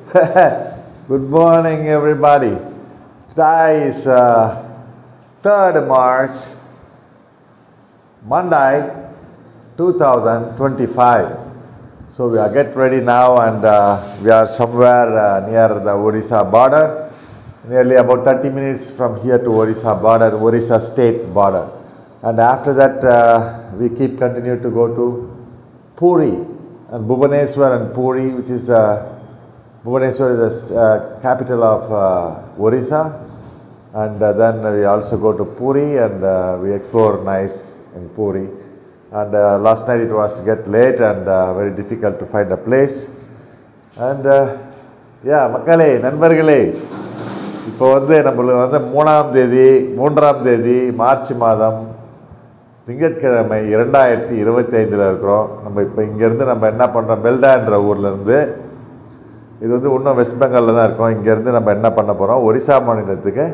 Good morning, everybody. Today is 3rd March, Monday, 2025. So we are get ready now, and we are somewhere near the Orissa border, nearly about 30 minutes from here to Orissa border, Orissa state border. And after that, we keep continue to go to Puri and Bhubaneswar and Puri, which is Bhubaneswar is the capital of Orissa. And then we also go to Puri, and we explore nice in Puri. And last night it was get late and very difficult to find a place. And yeah, மக்களே நண்பர்களே, இப்போ நம்மளுக்கு 3ஆம் தேதி March மாதம் திங்கட்கிழமை 2025 இருக்கிறோம். நம்ம இப்போ இங்கேருந்து நம்ம என்ன பண்ணுறோம், பெல்டான்ற ஊர்லேருந்து, இது இன்னும் வெஸ்ட் பெங்காலில் தான் இருக்கோம். இங்கேருந்து நம்ம என்ன பண்ண போகிறோம், ஒரிசா மாநிலத்துக்கு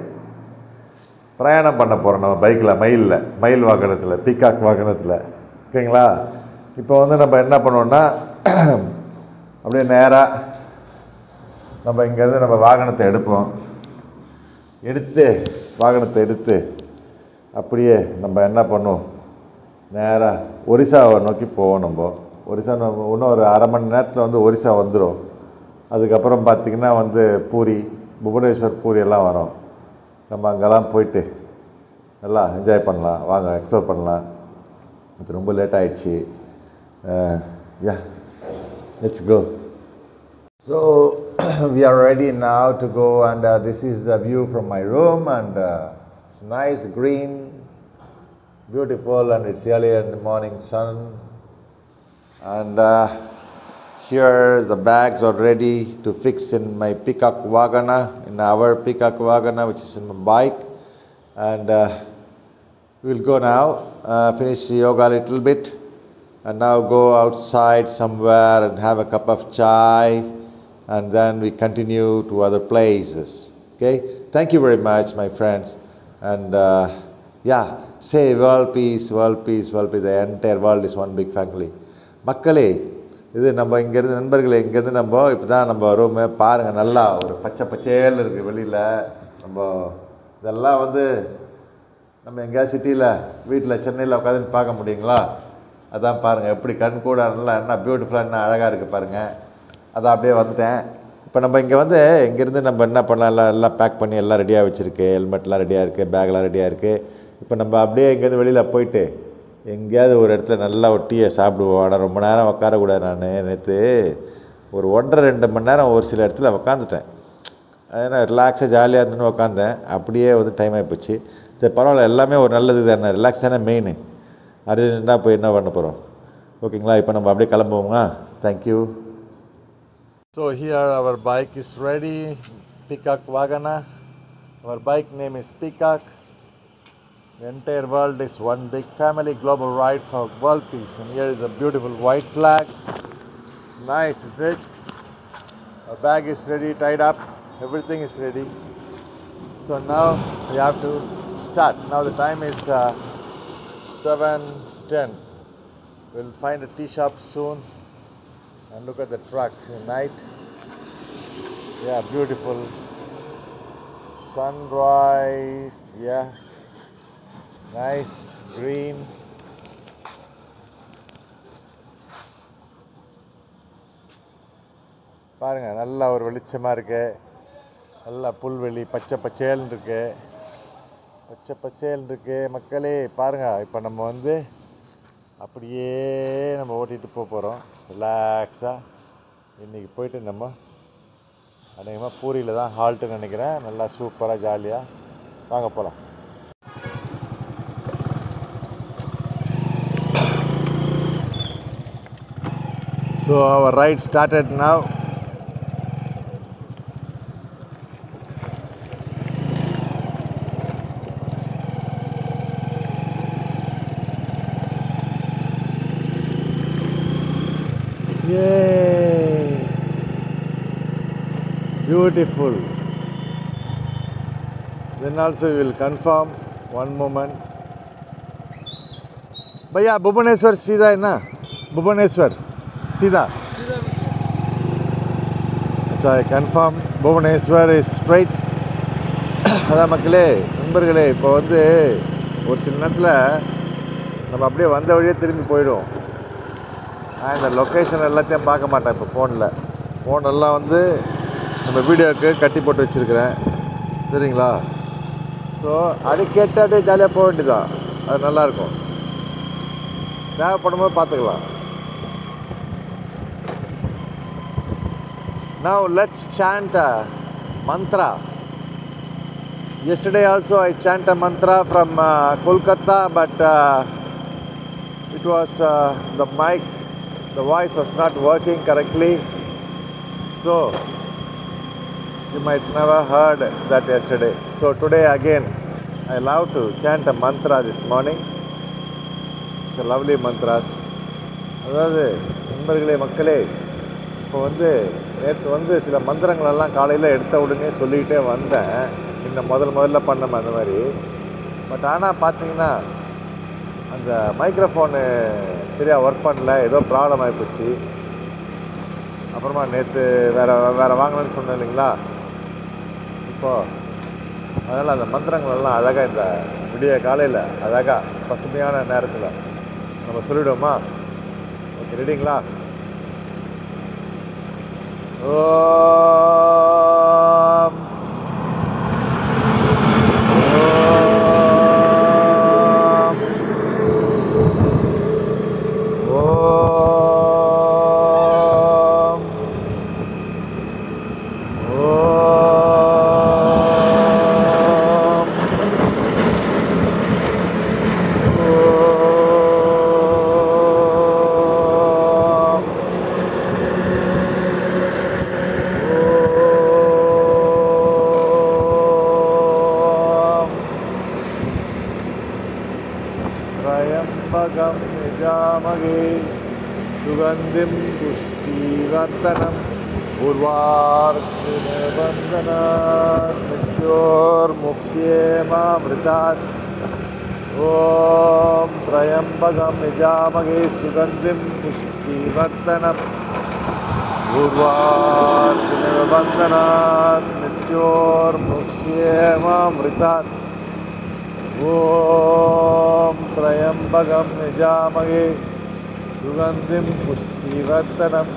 பிரயாணம் பண்ண போகிறோம். நம்ம பைக்கில் மயில் வாகனத்தில், பீகாக் வாகனத்தில். ஓகேங்களா? இப்போ நம்ம என்ன பண்ணுவோம்னா, அப்படியே நேராக நம்ம இங்கேருந்து நம்ம வாகனத்தை எடுத்து அப்படியே நம்ம என்ன பண்ணுவோம், நேராக ஒரிசாவை நோக்கி போவோம். நம்ம ஒரிசா இன்னும் ஒரு அரை மணி நேரத்தில் ஒரிசா வந்துடும். அதுக்கப்புறம் பார்த்திங்கன்னா பூரி, புவனேஸ்வர், பூரி எல்லாம் வரும். நம்ம அங்கெல்லாம் போயிட்டு நல்லா என்ஜாய் பண்ணலாம், வாங்க எக்ஸ்ப்ளோர் பண்ணலாம். அது ரொம்ப லேட் ஆகிடுச்சு. Yeah, let's go. So we are ready now to go, and this is the view from my room, and it's nice, green, beautiful, and it's early in the morning sun. And here the bags are ready to fix in my Peacock Wagana, in our Peacock Wagana, which is in my bike. And we'll go now, finish yoga a little bit, and now go outside somewhere and have a cup of chai, and then we continue to other places. Okay? Thank you very much, my friends. And yeah, say world peace, world peace, world peace. The entire world is one big family. மக்களே, இது நம்ம இங்கேருந்து நண்பர்களே, இங்கேருந்து நம்ம இப்போ தான் நம்ம ரூமு பாருங்கள், நல்லா ஒரு பச்சையில் இருக்குது வெளியில். நம்ம இதெல்லாம் நம்ம எங்கேயாவது சிட்டியில், வீட்டில், சென்னையில் உட்காந்து பார்க்க முடியுங்களா? அதான் பாருங்கள் எப்படி கண் கூட நல்லா என்ன பியூட்டிஃபுல்லாக என்ன அழகாக இருக்குது பாருங்கள். அதான் அப்படியே வந்துட்டேன். இப்போ நம்ம இங்கே இங்கேருந்து நம்ம என்ன பண்ணலாம், எல்லாம் பேக் பண்ணி எல்லாம் ரெடியாக வச்சுருக்கு. ஹெல்மெட்லாம் ரெடியாக இருக்குது, பேக்லாம் ரெடியாக இருக்குது. இப்போ நம்ம அப்படியே இங்கேருந்து வெளியில் போயிட்டு எங்கேயாவது ஒரு இடத்துல நல்லா ஒரு டீயை சாப்பிடுவோம். ஆனால் ரொம்ப நேரம் உட்காரக்கூடாது. நான் நேற்று ஒரு 1.5-2 மணி நேரம் ஒரு சில இடத்துல உட்காந்துட்டேன். ஏன்னா ரிலாக்ஸாக ஜாலியாக இருந்துன்னு உட்காந்தேன். அப்படியே டைம் ஆகிப்போச்சு. சரி பரவாயில்ல, எல்லாமே ஒரு நல்லது தானே. ரிலாக்ஸ் தானே மெயின். அர்ஜென்ட்டாக போய் என்ன பண்ண போகிறோம்? ஓகேங்களா? இப்போ நம்ம அப்படியே கிளம்புவோங்களா? Thank you. So here our bike is ready. Peacock Wagana. Our bike name is Peacock. The entire world is one big family, global ride for world peace. And here is a beautiful white flag. It's nice, isn't it? Our bag is ready, tied up. Everything is ready. So now we have to start. Now the time is 7:10. We'll find a tea shop soon. And look at the truck at night. Yeah, beautiful sunrise. Yeah, nice green. பாருங்க, நல்லா ஒரு வெளிச்சமாக இருக்கு. நல்லா புல்வெளி பச்சை பச்சேல்னு இருக்கு. மக்களே பாருங்க, இப்போ நம்ம அப்படியே நம்ம ஓட்டிகிட்டு போகிறோம் ரிலாக்ஸாக. இன்றைக்கி போயிட்டு நம்ம அநேகமாக பூரியில் தான் ஹால்ட்டுன்னு நினைக்கிறேன். நல்லா சூப்பராக ஜாலியாக வாங்க போகலாம். So our ride started now. Yay! Beautiful. Then also we will confirm one moment. भैया भुवनेश्वर सीधा है ना? भुवनेश्वर सीधा. which I confirm Bhubaneswar is straight. அதான் மக்களே, நண்பர்களே, இப்போ வந்து ஒரு சில நேரத்தில் நம்ம அப்படியே வந்த வழியே திரும்பி போயிடுவோம். நான் இந்த லொக்கேஷன் எல்லாத்தையும் பார்க்க மாட்டேன். இப்போ ஃபோனெல்லாம் வந்து நம்ம வீடியோவுக்கு கட்டி போட்டு வச்சுருக்கிறேன், சரிங்களா? ஸோ அது கேட்டாலே ஜாலியாக போக வேண்டியதான். அது நல்லாயிருக்கும். தேவைப்படும் போது பார்த்துக்கலாம். Now let's chant a mantra. Yesterday also I chant a mantra from Kolkata, but it was the mic, the voice was not working correctly. So you might never heard that yesterday. So today again I love to chant a mantra this morning. It's a lovely mantras. அதாவது நண்பர்களே, மக்களே, இப்போ வந்து நேற்று வந்து சில மந்திரங்களெல்லாம் காலையில் எடுத்த உடனே சொல்லிக்கிட்டே வந்தேன். இந்த முதல்ல பண்ணோம் அந்த மாதிரி. பட் ஆனால் பார்த்தீங்கன்னா அந்த மைக்ரோஃபோனு சரியாக ஒர்க் பண்ணல, ஏதோ ப்ராப்ளம் ஆகிப்போச்சு. அப்புறமா நேற்று வேறு வாங்கணும்னு சொன்னேன் இல்லைங்களா? இப்போது அதனால் அந்த மந்திரங்களெல்லாம் அழகாக இந்த விடிய காலையில் அழகாக பசுமையான நேரத்தில் நம்ம சொல்லிவிடுவோமா? ஓகே, ரெடிங்களா? ஓம் त्र्यम्बकं यजामहे सुगन्धिं पुष्टिवर्धनम् उर्वारुकमिव मृत्योर्मुक्ष्येमामृतात् ॐ त्र्यम्बकं यजामहे सुगन्धिं पुष्टिवर्धनम् उर्वारुकमिव मृत्योर्मुक्ष्येमामृतात् ॐ त्र्यम्बकं यजामहे सुगन्धिं पुष्टिवर्धनम्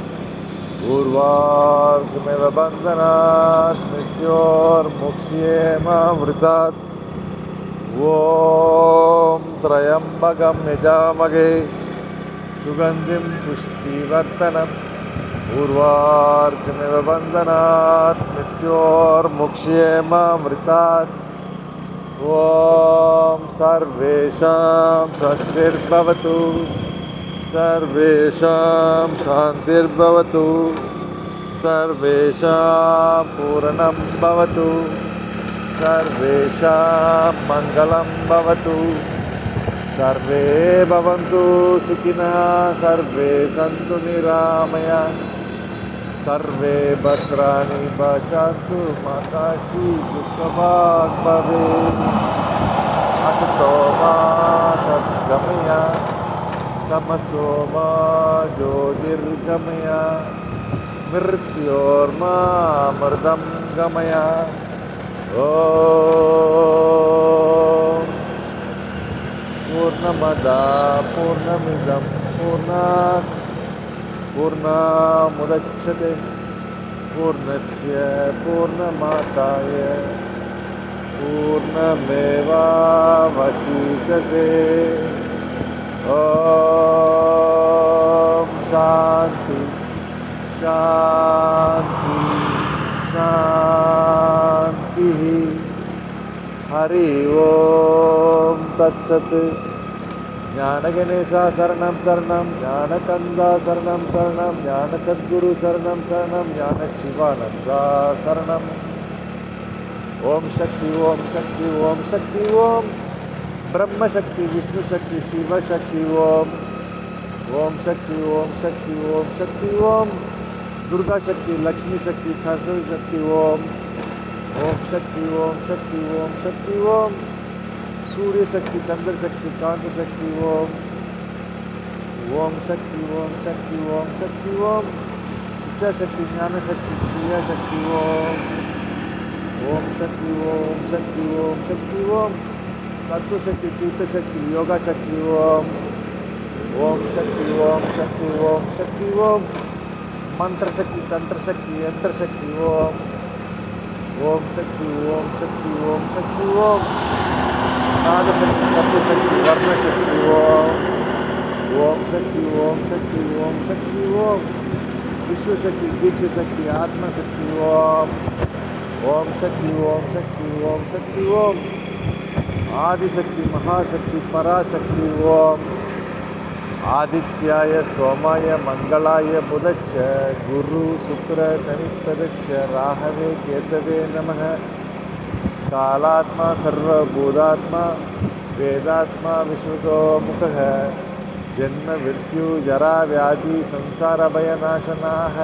उर्वारुकमिव बन्धनात् मृत्योर्मुक्ष्येमामृतात् ॐ त्र्यम्बकं यजामहे सुगन्धिं पुष्टिवर्धनम् उर्वारुकमिव बन्धनात् मृत्योर्मुक्ष्येमामृतात् ॐ सर्वेषां स्वस्तिर्भवतु, सर्वेषां शान्तिर्भवतु, सर्वेषां पूर्णं भवतु, सर्वेषां मङ्गलं भवतु, सर्वे भवन्तु सुखिनः, सर्वे सन्तु निरामया, सर्वे भद्राणि पश्यन्तु मा कश्चित् दुःखभाग् भवेत्। असतो मा सद्गमय, तमसो मा ज्योतिर्गमय, मृत्योर्मामृतं गमय। ॐ पूर्णमदा पूर्णमिदं पूर्णात् पूर्णमुदच्यते पूर्णस्य पूर्णमादाय पूर्णमेवावशिष्यते। ॐ शान्ति शान्ति शान्तिः। हरि ओम तत्सत्। ज्ञानगणेशा शरणं शरणं, ज्ञानकन्दा शरणं शरणं, ज्ञानसद्गुरु शरणं शरणं, ज्ञानशिवानन्दा शरणम्। ओम शक्ति ओम शक्ति ओम शक्ति ओम ब्रह्म शक्ति विष्णु शक्ति शिव शक्ति ओम शक्ति ओम शक्ति ओम शक्ति ओम दुर्गा शक्ति लक्ष्मी शक्ति सरस्वती शक्ति ओम शक्ति ओम शक्ति ओम शक्ति ओम सूर्य शक्ति चंद्र शक्ति कांत शक्ति ओम शक्ति ओम शक्ति ओम शक्ति ओम इच्छा शक्ति, ज्ञान शक्ति, क्रिया शक्ति ओम शक्ति ओम शक्ति ओम शक्ति ओम तत्व शक्ति, तीर्थ शक्ति, योगा शक्ति ओम शक्ति ओम शक्ति ओम शक्ति ओम मंत्र शक्ति, तंत्र शक्ति, यंत्र शक्ति ओम शक्ति ओम शक्ति ओम शक्ति ओम नाद शक्ति, तत्व शक्ति, वर्ण शक्ति ओम शक्ति ओम शक्ति ओम शक्ति ओम विश्व शक्ति, दीक्ष शक्ति, आत्मा शक्ति ओम शक्ति ओम शक्ति ओम शक्ति ओम आदिशक्ति, महाशक्ति, पराशक्ति ओम आदित्याय सोमाय मंगलाय बुधच्च गुरु शुक्र शनिश्चरच्च राहवे केतवे नमः कालात्मा सर्वभूतात्मा वेदात्मा विश्वतो मुखः जन्म मृत्यु जरा व्याधि संसार भयनाशनाः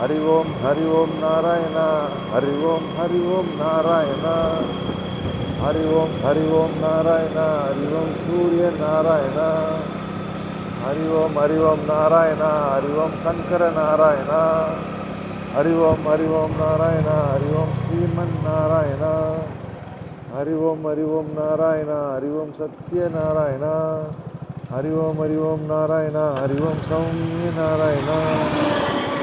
हरि ओम नारायण हरि ओम नारायण हरि ओम नारायण हरि ओम सूर्य नारायण हरि ओम नारायण हरि ओम शंकर नारायण हरि ओम नारायण हरि ओम श्रीमन नारायण हरि ओम नारायण हरि ओम सत्य नारायण हरि ओम नारायण हरि ओम सौम्य नारायण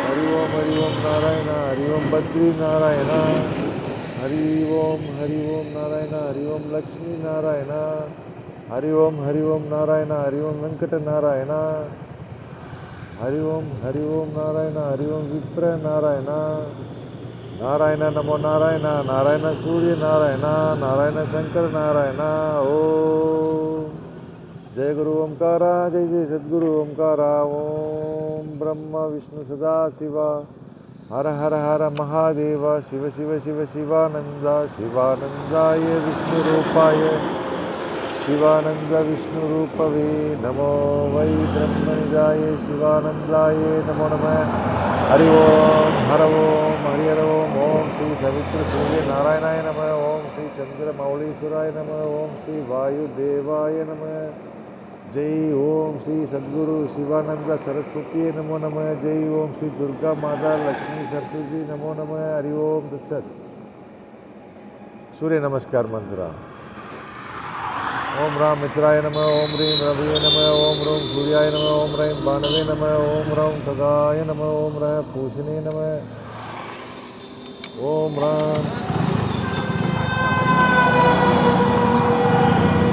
हरि ओम नारायण हरि ओम बद्री नारायण हरि ओम नारायण हरि ओम लक्ष्मी नारायण हरि ओम नारायण हरि ओम वेंकट नारायण हरि ओम नारायण हरि ओम विप्र नारायण नारायण नमो नारायण नारायण सूर्य नारायण नारायण शंकर नारायण ओम जय गुरु ओंकारा जय जय सद्गुरु ओंकारा ओम ब्रह्म विष्णु सदा शिवा हर हर हर महादेव शिव शिव शिव शिवानंद शिवानंदाय विष्णु रूपाय शिवानंद विष्णु रूपवे नमो वै ब्रह्मनिजाय शिवानंदाय नमो नमः हरि ओम हर ओम ओम श्री सवित्र सूर्य नारायणाय नमः ओम श्री चंद्र मौलीश्वराय नमः ओम श्री वायुदेवाय नमः जय ओम श्री सद्गुरु शिवानंद सरस्वती नमो नमः जय ओम श्री दुर्गा माता लक्ष्मी सरस्वती नमो नमः हरि ओम तत्सत सूर्य नमस्कार मंत्र ओम राम मित्राय नमः ओम ह्रीं रवये नमः ओम ह्रूं सूर्याय नमः ओम ह्रैं भानवे नमः ओम ह्रौं तदाय नमः ओम रः पूषणे नमः ओम राम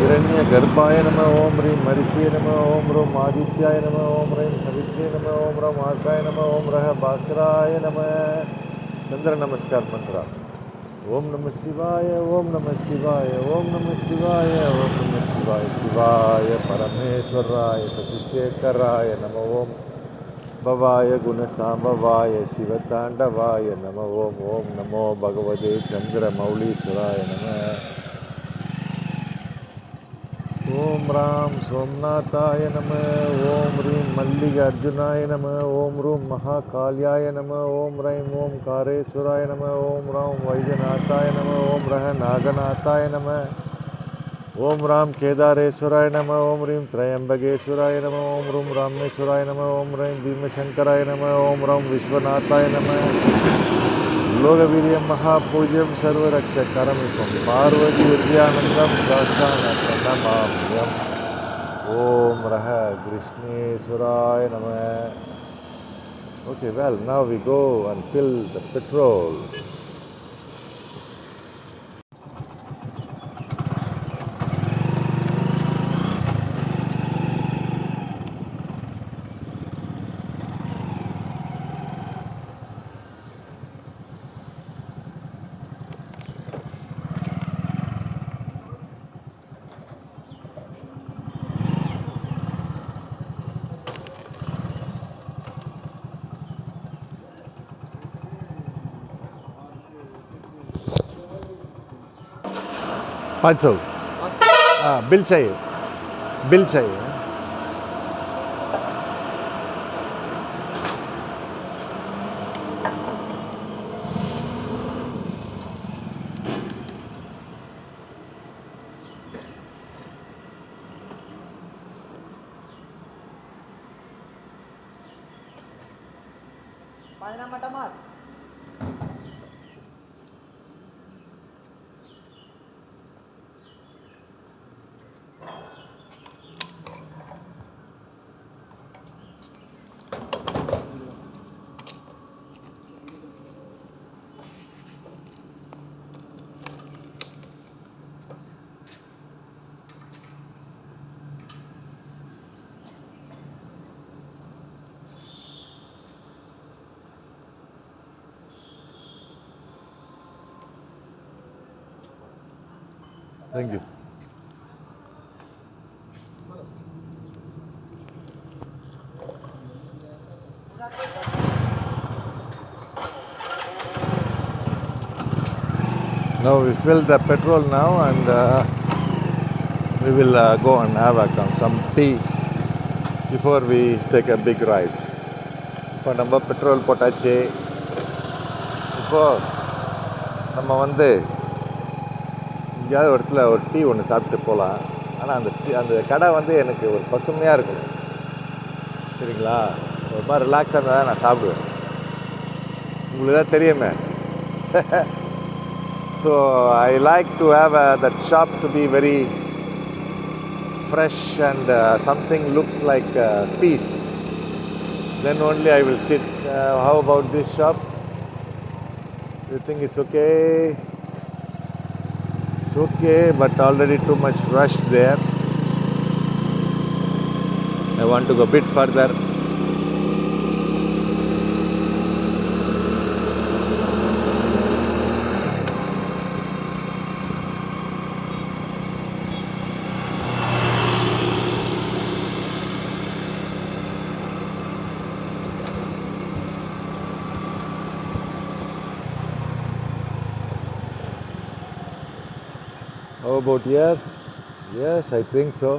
हिरण्य गर्भाय नमः ओम ह्रीं मरीषे नमः ओम ह्रूं आदित्याय नमः ओम ह्रैं सवित्रे नमः ओम ह्रौं आर्काय नमः ओम रः भास्कराय नमः चंद्र नमस्कार मंत्र ओम नमः शिवाय ओम नमः शिवाय ओम नमः शिवाय ओम नमः शिवाय शिवाय परमेश्वराय सतिशेखराय नमः ओम भवाय गुणसाम्भवाय शिवतांडवाय नमः ओम नमो भगवते चंद्रमौलीश्वराय नमः ओम राम सोमनाथाय नमः ओम ह्रीं मल्लिकार्जुनाय नमः ओम ह्रूं महाकाल्याय नमः ओम ह्रैं ओंकारेश्वराय नमः ओम रौं वैद्यनाथाय नमः ओम रः नागनाथाय नमः ओम राम केदारेश्वराय नमः ओम ह्रीं त्र्यंबकेश्वराय नमः ओम ह्रूं रामेश्वराय नमः ओम ह्रैं भीमशंकराय नमः ओम रौं विश्वनाथाय नमः लोकवीर्यं महापूज्यं सर्वरक्षकरमिकं पार्वती विद्यानन्दं शास्त्रानन्दं नमाम्यहम् ओम रः कृष्णेश्वराय नमः Okay, well, now we go and fill the petrol. $500 bill चाहिए Thank you. Now we fill the petrol now and we will go and have some tea before we take a big ride. இப்போ நம்ம petrol போட்டாச்சு. இப்போ நம்ம வந்து எங்கேயாவது ஒரு இடத்துல ஒரு டீ ஒன்று சாப்பிட்டு போகலாம். ஆனால் அந்த கடை வந்து எனக்கு ஒரு பசுமையாக இருக்கும். சரிங்களா? ஒரு மாதிரி ரிலாக்ஸாக இருந்தால் தான் நான் சாப்பிடுவேன். உங்களுக்கு தான் தெரியுமே. So I like to have that shop to be very fresh and something looks like peace. Then only I will sit. How about this shop? You think it's okay? It's okay, but already too much rush there. I want to go a bit further. How about here? Yes, I think so.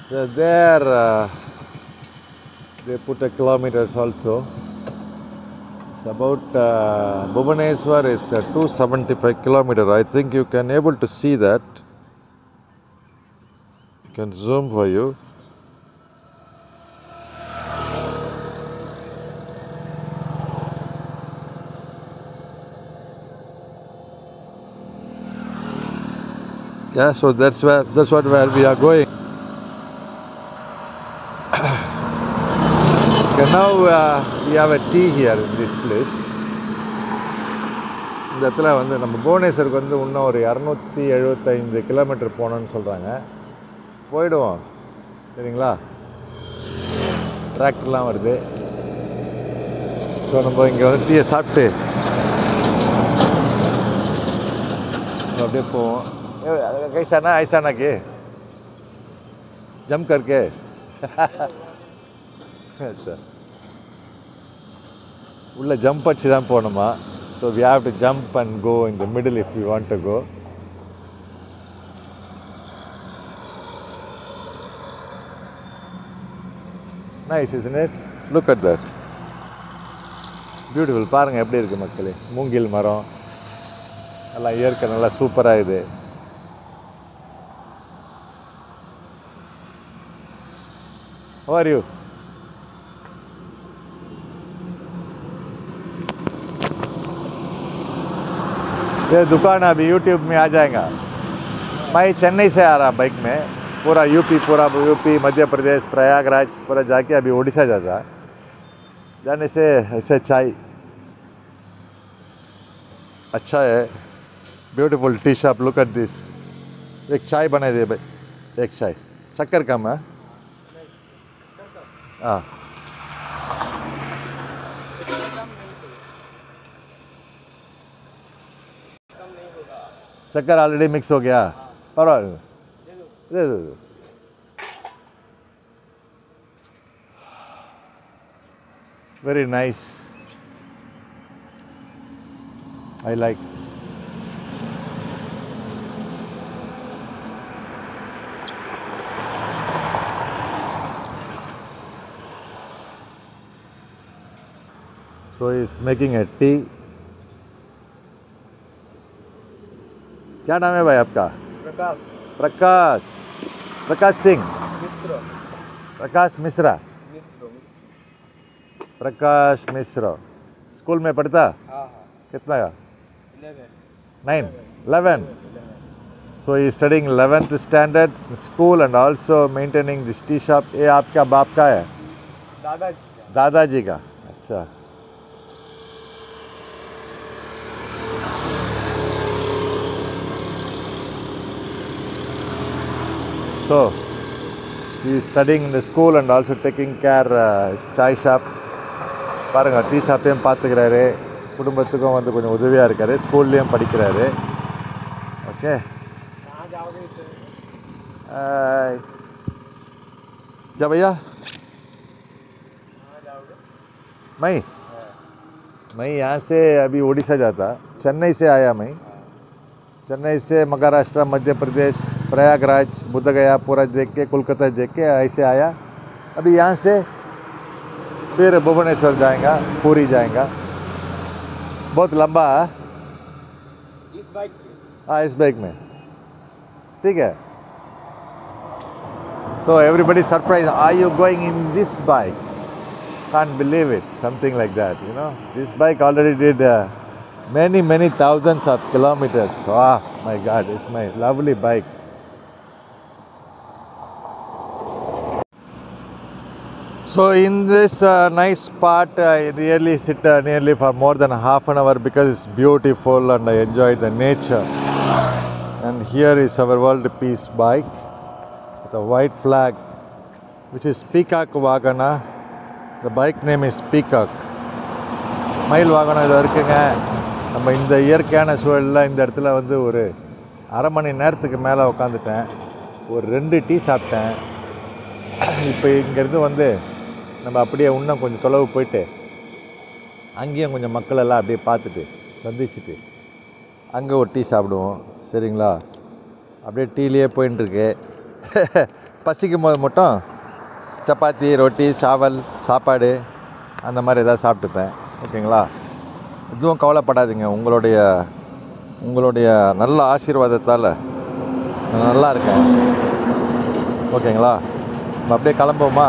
So there they put a kilometers also. It's about Bhubaneswar is 275 kilometers. I think you can able to see that. You can zoom for you. Yeah, so that's what where we are going. Okay, now we have a tea here in this place. இந்த இடத்துல வந்து நம்ம புவனேஸ்வருக்கு வந்து இன்னும் ஒரு 275 kilometre போகணுன்னு சொல்கிறாங்க. போயிடுவோம். சரிங்களா? டிராக்டர்லாம் வருது. ஸோ நம்ம இங்கே வந்து டீயை சாப்பிட்டு அப்படியே போவோம். कैसा ना ऐसा ना के जंप करके अच्छा उल्ला जंप अच्छी தான் போணுமா. So we have to jump and go in the middle if we want to go. Nice, isn't it? Look at that. It's beautiful. பாருங்க எப்படி இருக்கு மக்களே. மூங்கில் மரம் எல்லாம் இயற்கை நல்லா சூப்பராக இது. How are you? ये दुकान अभी YouTube में आ जाएगा. मैं चेन्नई से आ रहा बाइक में. पूरा यूपी मध्य प्रदेश प्रयागराज पूरा जाके अभी ओडिशा जाता. जाने से ऐसे चाय अच्छा है. Beautiful tea shop. Look at this. एक चाय बना दे भाई. एक चाय. शक्कर कम है. हाँ शक्कर ऑलरेडी मिक्स हो गया. परवाइल्ला दे दो. Very nice. I like. So he's making a tea. क्या नाम है भाई आपका? प्रकाश. प्रकाश. प्रकाश सिंह. मिश्रा. प्रकाश मिश्रा. प्रकाश मिश्रा स्कूल में पढ़ता हाँ कितना का 11 9 11 so he is studying 11th standard school and also maintaining this tea shop ये आपका बाप का है दादाजी का। दादाजी का अच्छा so he is studying in the school and also taking care his chai shop பாருங்க டீ ஷாப்பையும் பார்த்துக்கிறாரு குடும்பத்துக்கும் வந்து கொஞ்சம் உதவியாக இருக்காரு ஸ்கூல்லையும் படிக்கிறாரு ஓகே कहाँ जाओगे इसे? क्या भैया कहाँ जाओगे? मैं यहाँ से अभी उड़ीसा जाता चेन्नई से आया मैं चेन्नई से महाराष्ट्र मध्य प्रदेश प्रयागराज बुद्धगया पूरा देख के कोलकाता देख के ऐसे आया अभी यहाँ से फिर भुवनेश्वर जाएगा पूरी जाएगा बहुत लंबा है इस बाइक पे? हाँ इस बाइक में ठीक है so everybody surprised are you going in this bike can't believe it something like that you know this bike already did many thousands of kilometers wow my god it's my lovely bike so in this nice spot I really sit nearly for more than half an hour because it's beautiful and I enjoy the nature and here is our world peace bike with a white flag which is Peacock Wagana the bike name is Peacock மயில் வாகனம் இதில் இருக்குங்க நம்ம இந்த இயற்கையான சூழலில் இந்த இடத்துல வந்து ஒரு அரை மணி நேரத்துக்கு மேலே உட்காந்துட்டேன் ஒரு 2 டீ சாப்பிட்டேன் இப்போ இங்கேருந்து வந்து நம்ம அப்படியே இன்னும் கொஞ்சம் தொலைவு போயிட்டு அங்கேயும் கொஞ்சம் மக்கள் எல்லாம் அப்படியே பார்த்துட்டு சந்திச்சுட்டு அங்கே ஒரு டீ சாப்பிடுவோம் சரிங்களா அப்படியே டீலேயே போயின்ட்டுருக்கு பசிக்கும் போது மட்டும் சப்பாத்தி ரொட்டி சாவல் சாப்பாடு அந்த மாதிரி எதாவது சாப்பிட்டுப்பேன் ஓகேங்களா எதுவும் கவலைப்படாதீங்க உங்களுடைய நல்ல ஆசீர்வாதத்தால் நான் நல்லா இருக்கேன் ஓகேங்களா நம்ம அப்படியே கிளம்புவோமா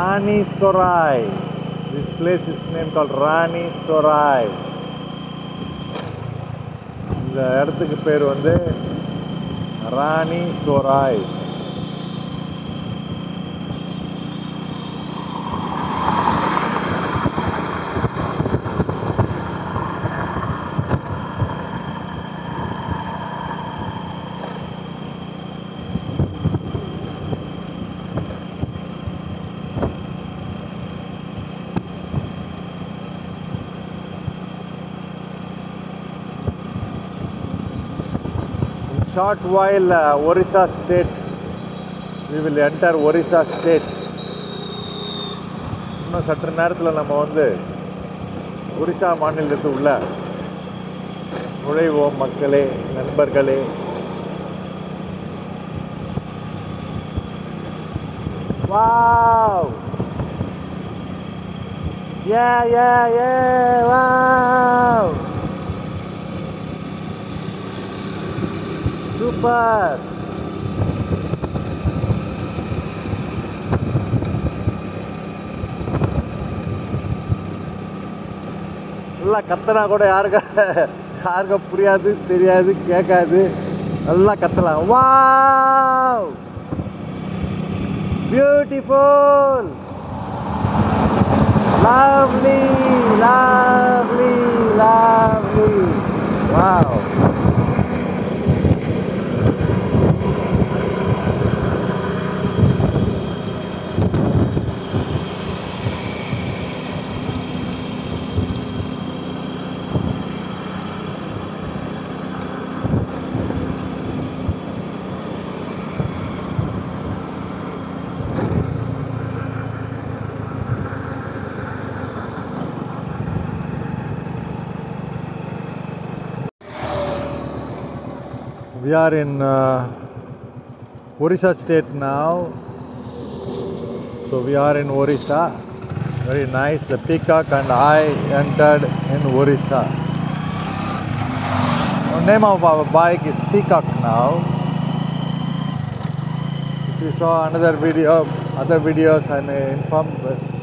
Rani Sorai. This place is named called Rani Sorai. இந்த இடத்துக்கு பேர் வந்து ராணி சோராய். Short while Orissa state, we will enter Orissa state. இன்னும் சற்று நேரத்தில் நம்ம வந்து ஒரிசா மாநிலத்து உள்ள நுழைவோம் மக்களே, நண்பர்களே. Wow! Yeah! Wow! Super! நல்லா கத்தனா கூட யாருக்கும் புரியாது, தெரியாது, கேட்காது. நல்லா கத்தலாம். Wow! Beautiful! Lovely! Wow! We are in Orissa state now. So we are in Orissa. Very nice. The peacock and I entered in Orissa. The name of our bike is Peacock now. If you saw other videos, I may inform.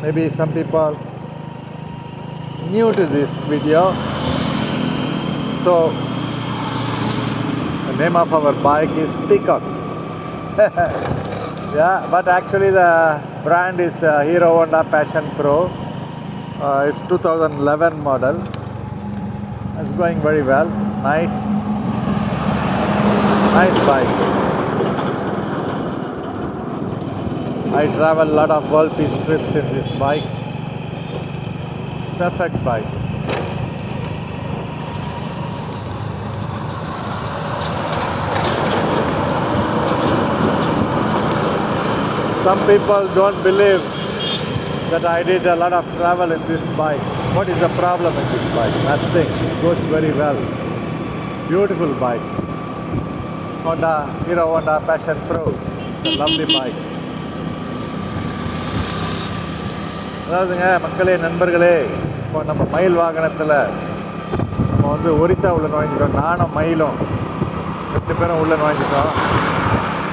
Maybe some people new to this video. So the name of our bike is Peacock. Yeah, but actually the brand is Hero Honda Passion Pro. It's 2011 model. It's going very well. Nice bike. I travel a lot of world peace trips in this bike. It's perfect bike. Some people don't believe that I did a lot of travel in this bike. What is the problem in this bike? Nothing. It goes very well. Beautiful bike. Hero Honda Passion Pro. It's a lovely bike. அதாவதுங்க மக்களே, நண்பர்களே, இப்போ நம்ம மயில் வாகனத்தில் நம்ம வந்து ஒரிசா உள்ள நுழைஞ்சிட்டோம். நானும் மயிலும் 2 பேரும் உள்ள நுழைஞ்சிட்டோம்.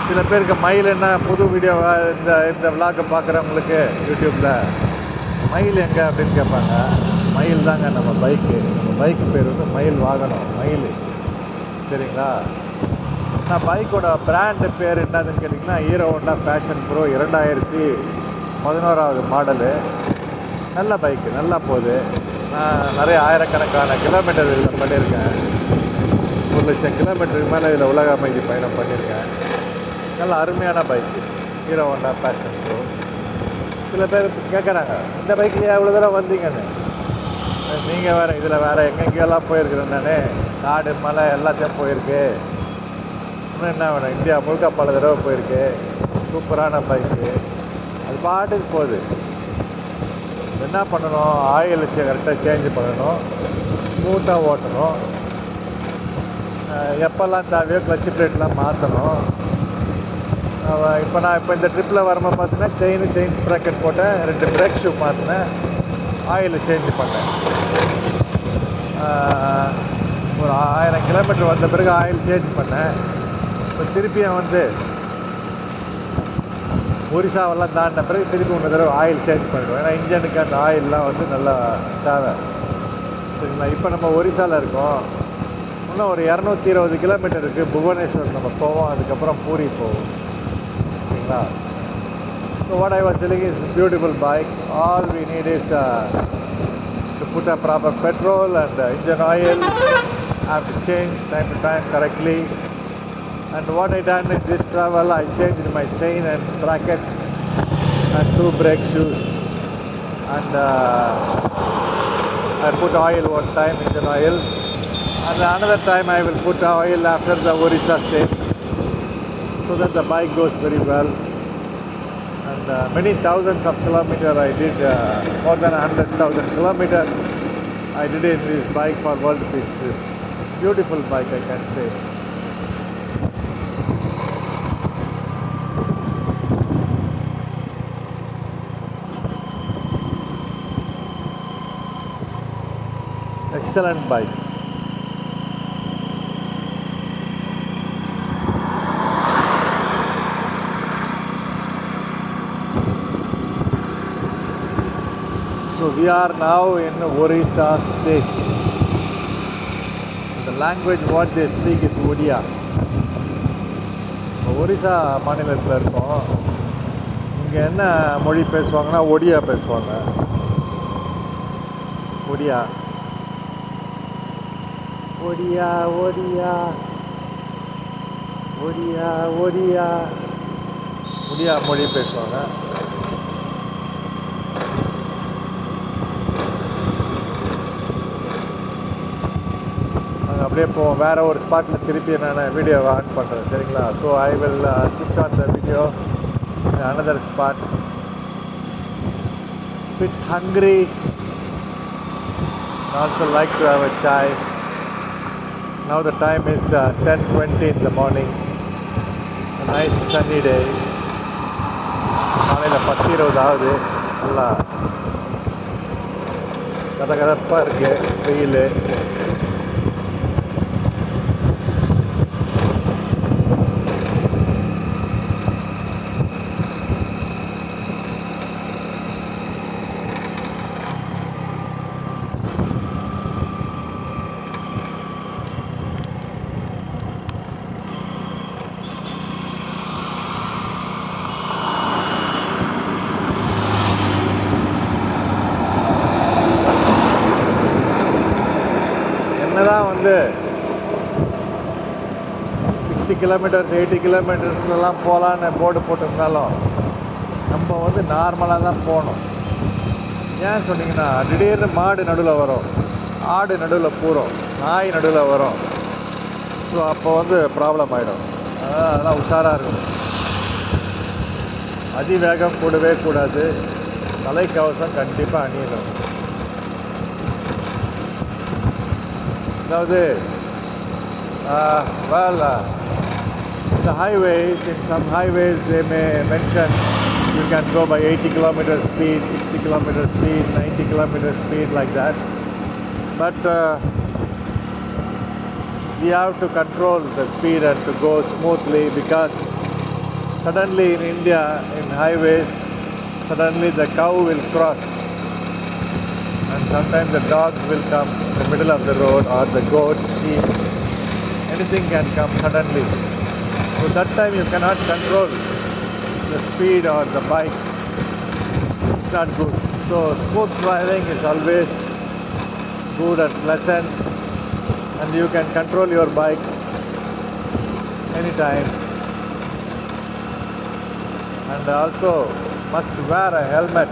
சில பேருக்கு மயில் என்ன புது வீடியோ இந்த விளாக்கை பார்க்குறவங்களுக்கு யூடியூப்பில் மயில் எங்கே அப்படின்னு கேட்பாங்க. மயில் தாங்க நம்ம பைக்கு பேர் வந்து மயில் வாகனம், மயில். சரிங்களா? நான் பைக்கோட பிராண்டு பேர் என்னதுன்னு கேட்டிங்கன்னா Hero Honda Passion Pro 2011 model. நல்ல பைக்கு, நல்லா போகுது. நான் நிறைய ஆயிரக்கணக்கான கிலோமீட்டர் இதில் பண்ணியிருக்கேன். 1,00,000 கிலோமீட்டருக்கு மேலே இதில் உலக அமைதி பயணம் பண்ணியிருக்கேன். நல்ல அருமையான bike Hero Honda Passion Pro. சில பேர் கேட்குறாங்க, இந்த பைக்கில் எவ்வளோ தூரம் வந்தீங்கன்னு. நீங்கள் வேறு இதில் வேறு எங்கெங்கெல்லாம் போயிருக்கிறேன். நான் காடு மலை எல்லாத்தையும் போயிருக்கு. இன்னும் என்ன வேணும், இந்தியா முழுக்க பல தடவை போயிருக்கு. சூப்பரான பைக்கு. அது பாட்டுக்கு போகுது. என்ன பண்ணணும், ஆயில் கரெக்டாக சேஞ்சு பண்ணணும், ஸ்மூத்தாக ஓட்டணும், எப்போல்லாம் தேவையோ கிளச்சு பிளேட்லாம் மாற்றணும். இப்போ இந்த ட்ரிப்பில் வரும்போது பார்த்தீங்கன்னா செயின் ஸ்ப்ராக்கெட் போட்டேன், 2 பிரேக் ஷூ மாற்றினேன், ஆயில் சேஞ்ச் பண்ணேன். ஒரு 1000 கிலோமீட்டர் வந்த பிறகு ஆயில் சேஞ்ச் பண்ணேன். இப்போ திருப்பியும் வந்து ஒரிசாவெல்லாம் தாண்டின பிறகு திருப்பி ஒன்று தடவை ஆயில் சேஞ்ச் பண்ணிடுவோம். ஏன்னா இன்ஜனுக்கு அந்த ஆயிலெலாம் வந்து நல்லா தேவை. சரிங்களா? இப்போ நம்ம ஒரிசாவில் இருக்கோம். இன்னும் ஒரு 220 கிலோமீட்டர் இருக்குது. புவனேஸ்வர் நம்ம போவோம், அதுக்கப்புறம் பூரி போவோம். சரிங்களா? So what I was telling is beautiful bike. All we need is to put a proper petrol and engine oil. Have to change time to time correctly. And what I done in this travel, I changed my chain and sprocket and 2 brake shoes. And I put oil one time, engine oil. And another time I will put oil after the Orissa stay, so that the bike goes very well. And many thousands of kilometers I did, more than 100,000 kilometers I did in this bike for World Peace trip. Beautiful bike, I can say. Excellent bike. So we are now in Orissa state. The language what they speak is Odia. Orissa மாநிலத்தில் இருக்கோம். இங்கே என்ன மொழி பேசுவாங்கன்னா ஒடியா பேசுவாங்க. ஒடியா ஒடியா ஒடியா ஒடியா ஒடியா ஒடியா மொழி பேசுவாங்க. அப்படியே போவோம். வேறு ஒரு ஸ்பாட்டில் திருப்பி நான் வீடியோவை ஆன் பண்ணுறேன். சரிங்களா? So I will switch on the video in another spot. Bit hungry, also like to have a chai. Now the time is 10:20 in the morning. A nice sunny day. காலையில் 10:20 ஆகுது. நல்லா கதகதப்பாக இருக்குது வெயில். என்னதான் வந்து 60 கிலோமீட்டர்ஸ் 80 கிலோமீட்டர்ஸ்லாம் போகலான்னு போர்டு போட்டிருந்தாலும் நம்ம வந்து நார்மலாக தான் போகணும். ஏன் சொன்னீங்கன்னா திடீர்னு மாடு நடுவில் வரும், ஆடு நடுவில் பூரும், நாய் நடுவில் வரும். ஸோ அப்போ வந்து ப்ராப்ளம் ஆகிடும். அதெல்லாம் உஷாராக இருக்கணும். அதிவேகம் கூடவே கூடாது. தலைக்கவசம் கண்டிப்பாக அணியணும். அதாவது the highways, in some highways they may mention you can go by 80 kilometer speed, 60 kilometer speed, 90 kilometer speed, like that. But we have to control the speed and to go smoothly, because suddenly in India, in highways, suddenly the cow will cross, and sometimes the dogs will come in the middle of the road, or the goat, sheep, anything can come suddenly. So that time you cannot control the speed or the bike. It's not good. So smooth driving is always good and pleasant, and you can control your bike anytime. And also must wear a helmet.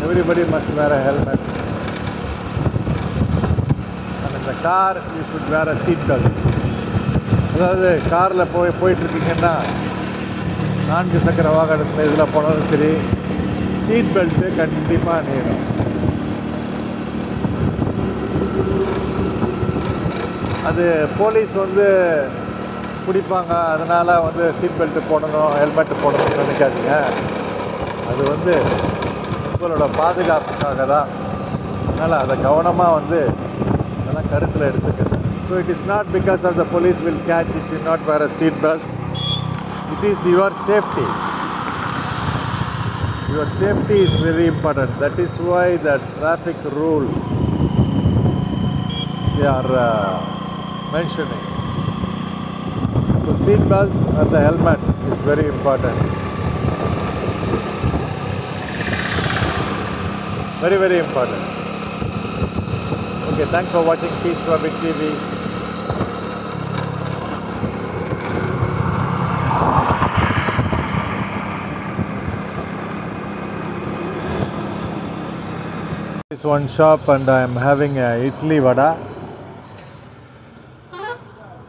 Everybody must wear a helmet. And in the car you should wear a seat belt. அதாவது காரில் போயிட்டுருக்கீங்கன்னா 4 சக்கர வாகனத்தில் இதில் போனாலும் சரி, seat belt கண்டிப்பாக அணியணும். அது police வந்து பிடிப்பாங்க, அதனால் வந்து சீட் பெல்ட்டு போடணும், ஹெல்மெட்டு போடணும்னு நினைக்காதீங்க. அது வந்து உங்களோட பாதுகாப்புக்காக தான். அதனால் அதை கவனமாக வந்து அதெல்லாம் கருத்தில் எடுத்துக்கங்க. So it is not because of the police will catch if you not wear a seat belt. It is your safety. Your safety is very important. That is why the traffic rule they are mentioning. So seat belt and the helmet is very important. Very, very important. Okay, thanks for watching Peace Traffic TV. This is one shop and I am having a idli vada.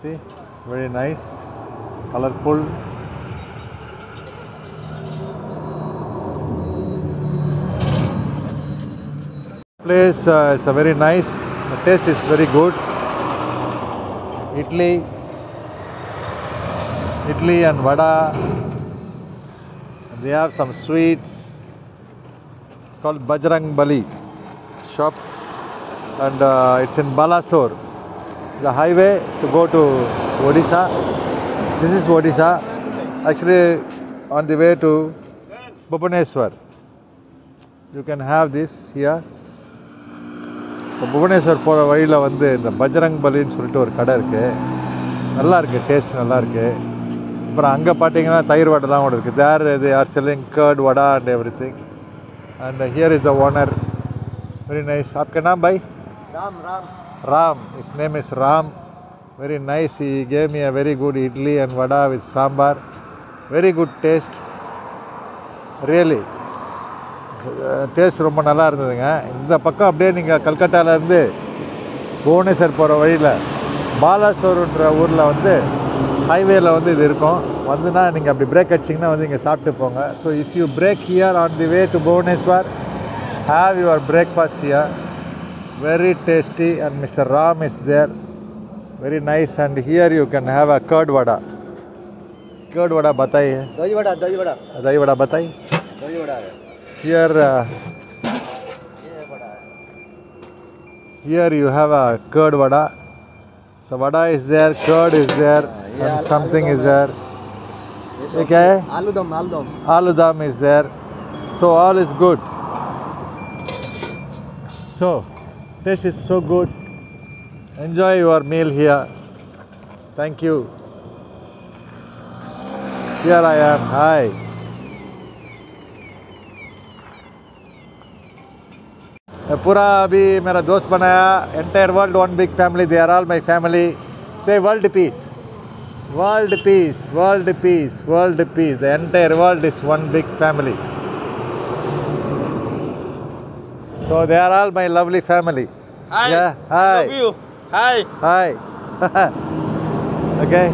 See, very nice, colorful. Place is a very nice. The taste is very good. Idli and vada. And they have some sweets. It's called Bajrang Bali shop, and it's in Balasore. The highway to go to Odisha. This is Odisha. Actually, on the way to Bhubaneswar. You can have this here. இப்போ புவனேஸ்வர் போகிற வழியில் வந்து இந்த பஜ்ரங் பலின்னு சொல்லிட்டு ஒரு கடை இருக்குது. நல்லா இருக்குது, டேஸ்ட் நல்லா இருக்குது. அப்புறம் அங்கே பார்த்தீங்கன்னா தயிர் வடைலாம் கூட இருக்குது. they are selling curd vada and everything. And here is the owner. Very nice. आपका नाम भाई? Ram. His name is Ram. Very nice. He gave me a very good idli and vada with sambar. Very good taste. Really. Taste ரொம்ப நல்லா இருந்ததுங்க. இந்த பக்கம் அப்படியே நீங்கள் கல்கட்டாவிலேருந்து புவனேஸ்வர் போகிற வழியில் பாலாசோருன்ற ஊரில் வந்து ஹைவேல வந்து இது இருக்கும். வந்துன்னா நீங்கள் அப்படி பிரேக் அடிச்சிங்கன்னா வந்து இங்கே சாப்பிட்டு போங்க. So if you break here on the way to Bhubaneswar, have your breakfast here. Very tasty, and Mr. Ram is there. Very nice, and here you can have a curd vada. Curd vada बताइए. दही वड़ा बताइए. Here you have a curd vada. So vada is there, curd is there, and something is there. Okay? Aloo dam is there. So all is good. So taste is so good. Enjoy your meal here. Thank you. Here I am. Hi. पूरा अभी मेरा दोस्त बनाया. Entire world one big family. They are all my family. Say world peace. World peace. World peace. World peace. The entire world is one big family. So they are all my lovely family. Hi. Yeah. Hi. I love you. Hi. Hi. Okay.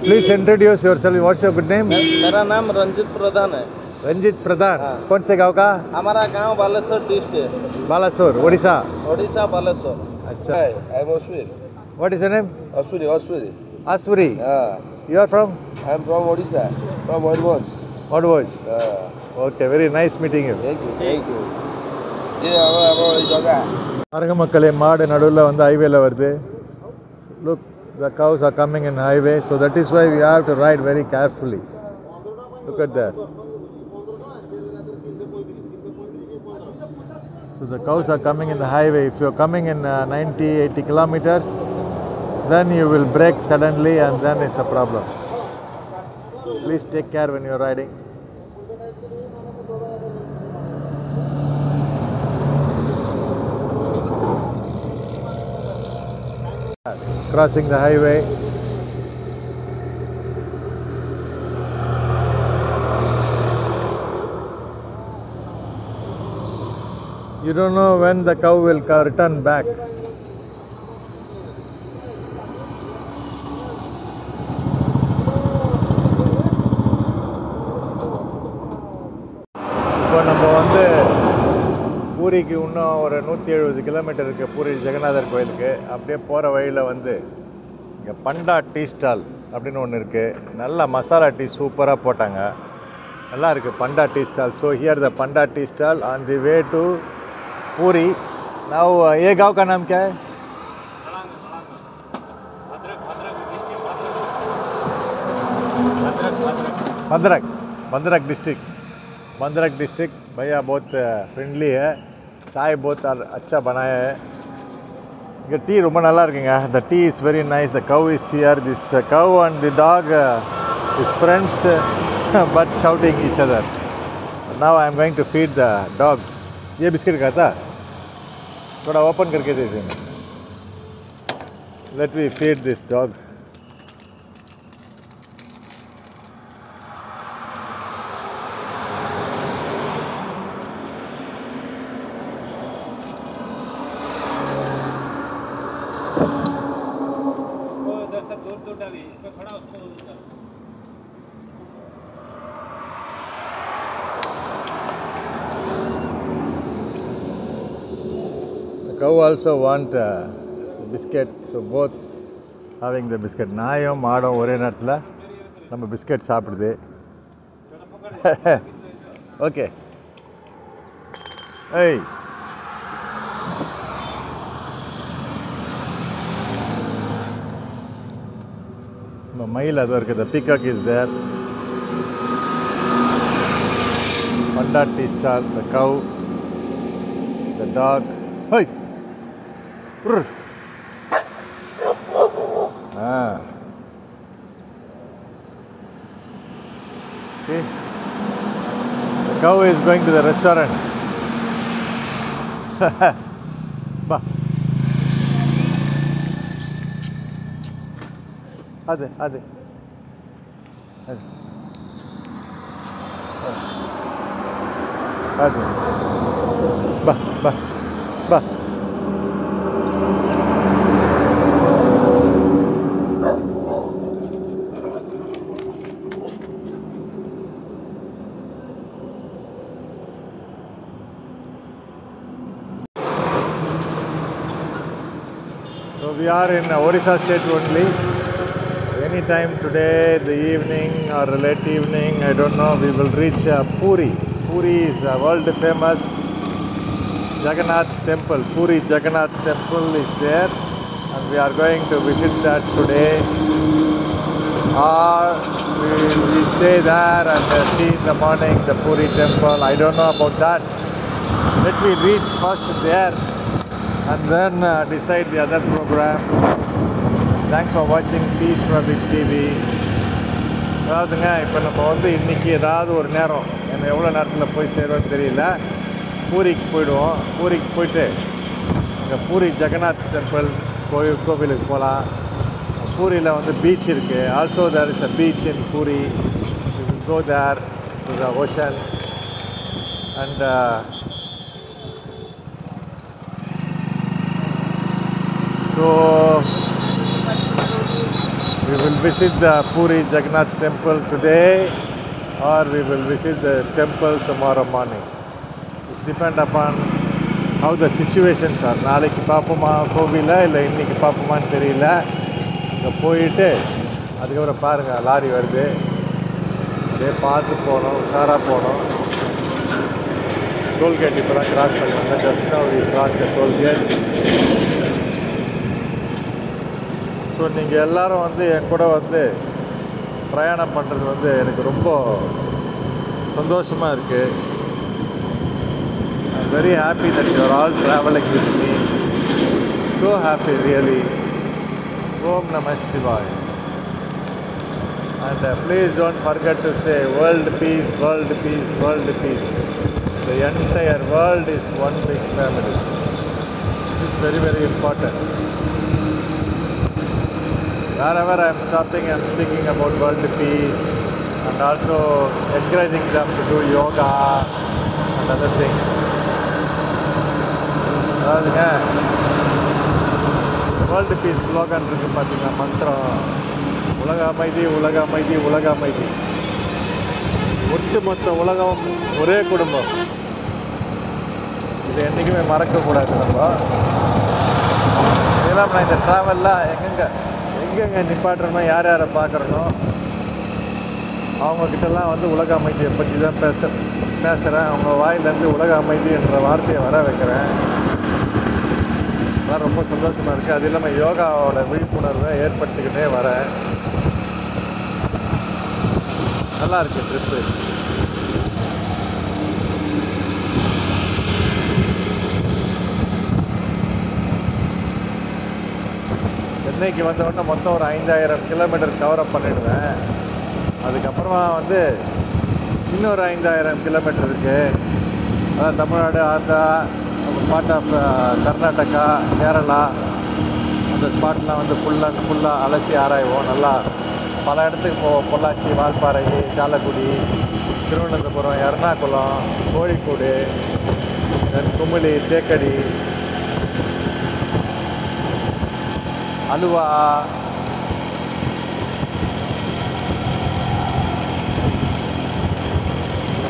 Please introduce yourself. What's your good name? मेरा नाम रंजित प्रधान है. रंजित प्रधान. हाँ. कौन से गांव का? हमारा गांव बालेश्वर डिस्ट्रिक्ट है. बालासोर, ओडिशा. ओडिशा बालेश्वर. अच्छा. Hi, I'm Ashwin. What is your name? Ashwini. Aswari. You are from? I'm from Odisha. From Odwans. Odwos. Okay, very nice meeting you. Thank you. ये हमारा जगह. பாருங்க மக்களே, மாடு நடுவில் வந்து ஹைவேல வருது. Look, the cows are coming in highway, so that is why we have to ride very carefully. Look at that. So the cows are coming in the highway. If you are coming in 90-80 kilometers, then you will brake suddenly and then it's a problem. Please take care when you are riding. Crossing the highway. You don't know when the cow will return back. இப்போ நம்ம வந்து பூரிக்கு இன்னும் ஒரு 170 kilometre இருக்குது, பூரி ஜெகநாதர் கோயிலுக்கு. அப்படியே போகிற வழியில் வந்து இங்கே பண்டா டீ ஸ்டால் அப்படின்னு ஒன்று இருக்குது. நல்லா மசாலா டீ சூப்பராக போட்டாங்க, நல்லா இருக்குது Panda tea stall. So here the Panda tea stall on the way to Puri. Now ये गांव का नाम क्या है? बंदरक डिस्ट्रिक्ट भैया बहुत फ्रेंडली है चाय बहुत अच्छा बनाया है इनका टी ரொம்ப நல்லா இருக்குங்க the tea is very nice the cow is here this cow and the dog is friends but shouting each other now I am going to feed the dog ये बिस्किट खाता थोड़ा ओपन करके दे देना let me feed this dog cow also want biscuit so both having the biscuit நாயும் மாடும் ஒரே நேரத்தில் நம்ம பிஸ்கட் சாப்பிடுது ஓகே ஏய் நம்ம மயில் அது இருக்குது the peacock is there Panda tea stall the cow the dog hey see the cow is going to the restaurant bah ade bah So we are in Orissa state only. Anytime today, the evening or late evening, I don't know, we will reach Puri. Puri is a world famous Jagannath temple. Puri Jagannath temple is there and we are going to visit that today. Or we stay there and see in the morning the Puri temple. I don't know about that. Let me reach first there and then decide the other program. Thanks for watching Peace Public TV. அதாவதுங்க இப்போ நம்ம வந்து இன்றைக்கி ஏதாவது ஒரு நேரம் என்ன எவ்வளோ நேரத்தில் போய் சேருவோன்னு தெரியல பூரிக்கு போயிடுவோம் பூரிக்கு போயிட்டு இங்கே பூரி ஜெகநாத் டெம்பிள் கோவிலுக்கு போகலாம் பூரியில் வந்து பீச் இருக்குது also there is a beach in Puri we will go there to the ocean and so we will visit the Puri Jagannath temple today or we will visit the temple tomorrow morning. It depends upon how the situations are. நாளைக்கு பார்ப்போமா கோவில இல்லை இன்னைக்கு பார்ப்போமான்னு தெரியல இங்கே போயிட்டு அதுக்கப்புறம் பாருங்கள் லாரி வருது அதே பார்த்து போகணும் உஷாராக போகணும் டோல்கேட் இப்போ தான் கிராஸ் பண்ணி வந்தேன் just now we cross the tollgate so நீங்கள் எல்லோரும் வந்து என் கூட வந்து பிரயாணம் பண்ணுறது வந்து எனக்கு ரொம்ப சந்தோஷமாக இருக்குது I am very happy that you are all travelling with me so happy really Om Namah Shivaya and please don't forget to say world peace world peace world peace the entire world is one big family this is very very important Wherever I am stopping, I am speaking about world peace and also encouraging them to do yoga and other things. அதாவதுங்க world piece slogan இருக்கு பார்த்தீங்கன்னா மந்திரம் உலக அமைதி உலக அமைதி உலக அமைதி ஒட்டுமொத்த உலகம் ஒரே குடும்பம் இது என்றைக்குமே மறக்கக்கூடாது நம்ம இதெல்லாம் நான் இந்த ட்ராவலில் எங்கெங்கே நிப்பாட்டுறனோ யார் யாரை பார்க்குறனோ அவங்கக்கிட்டலாம் வந்து உலக அமைதியை பற்றி தான் பேசுகிறேன் அவங்க வாயிலேருந்து உலக அமைதி என்ற வார்த்தையை வர வைக்கிறேன் அதெல்லாம் ரொம்ப சந்தோஷமாக இருக்குது அது இல்லாமல் யோகாவோட விழிப்புணர்வை ஏற்படுத்திக்கிட்டே வரேன் நல்லா இருக்குது ட்ரிப்பு. சென்னைக்கு வந்தவுடனே மொத்தம் ஒரு 5000 கிலோமீட்டர் கவரப் பண்ணிடுவேன். அதுக்கப்புறமா வந்து இன்னொரு 5000 கிலோமீட்டர் இருக்குது. அதான் தமிழ்நாடு, ஆந்திரா, பார்ட் ஆஃப் கர்நாடகா, கேரளா, அந்த ஸ்பாட்லாம் வந்து ஃபுல்லாக அலசி ஆராய்வோம். நல்லா பல இடத்துக்கு போவோம். பொள்ளாச்சி, வால்பாறை, சாலக்குடி, திருவனந்தபுரம், எர்ணாகுளம், கோழிக்கோடு, குமுளி, தேக்கடி, அலுவா,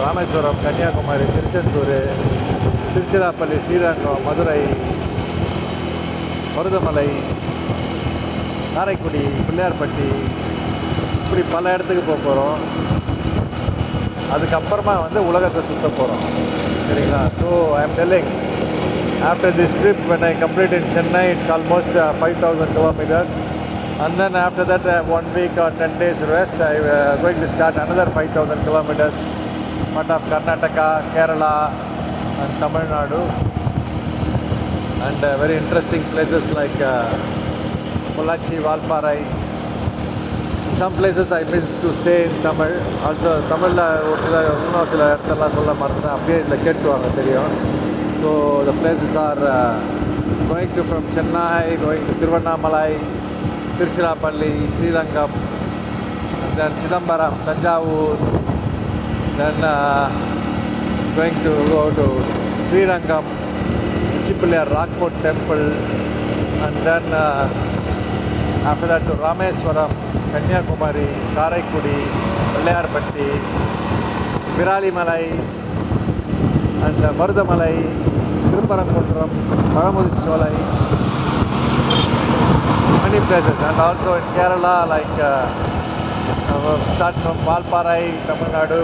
ராமேஸ்வரம், கன்னியாகுமரி, திருச்செந்தூர், திருச்சிராப்பள்ளி, ஸ்ரீரங்கம், மதுரை, மருதமலை, காரைக்குடி, பிள்ளையார்பட்டி, இப்படி பல இடத்துக்கு போக போகிறோம். அதுக்கப்புறமா வந்து உலகத்தை சுற்ற போகிறோம். சரிங்களா? So I am telling, after this trip, when I complete in Chennai, it's almost 5,000 kilometers. And then after that, 1 week or 10 days rest, I going to start another 5,000 kilometers. Part of Karnataka, Kerala, and Tamil Nadu. And very interesting places like Pollachi, Valparai. Some places I missed to say in Tamil. Also, Tamil இன்னும் சில இடத்தெல்லாம் சொல்ல மாட்டேன். அப்படியே இதில் கேட்டுவாங்க தெரியும். So the places are going to from Chennai, going to Tiruvannamalai, Tiruchirappalli, Srirangam, and then Chidambaram, Tanjavur, then going to go to Srirangam, Chipaliyar Rockfort Temple, and then after that to Rameswaram, Kanyakumari, Karaikudi, Pillaiyarpatti, Viralimalai, and Marudamalai, Thiruparamkundram, Paramudicholai, many places. And also in Kerala, like start from Valparai, Tamil Nadu,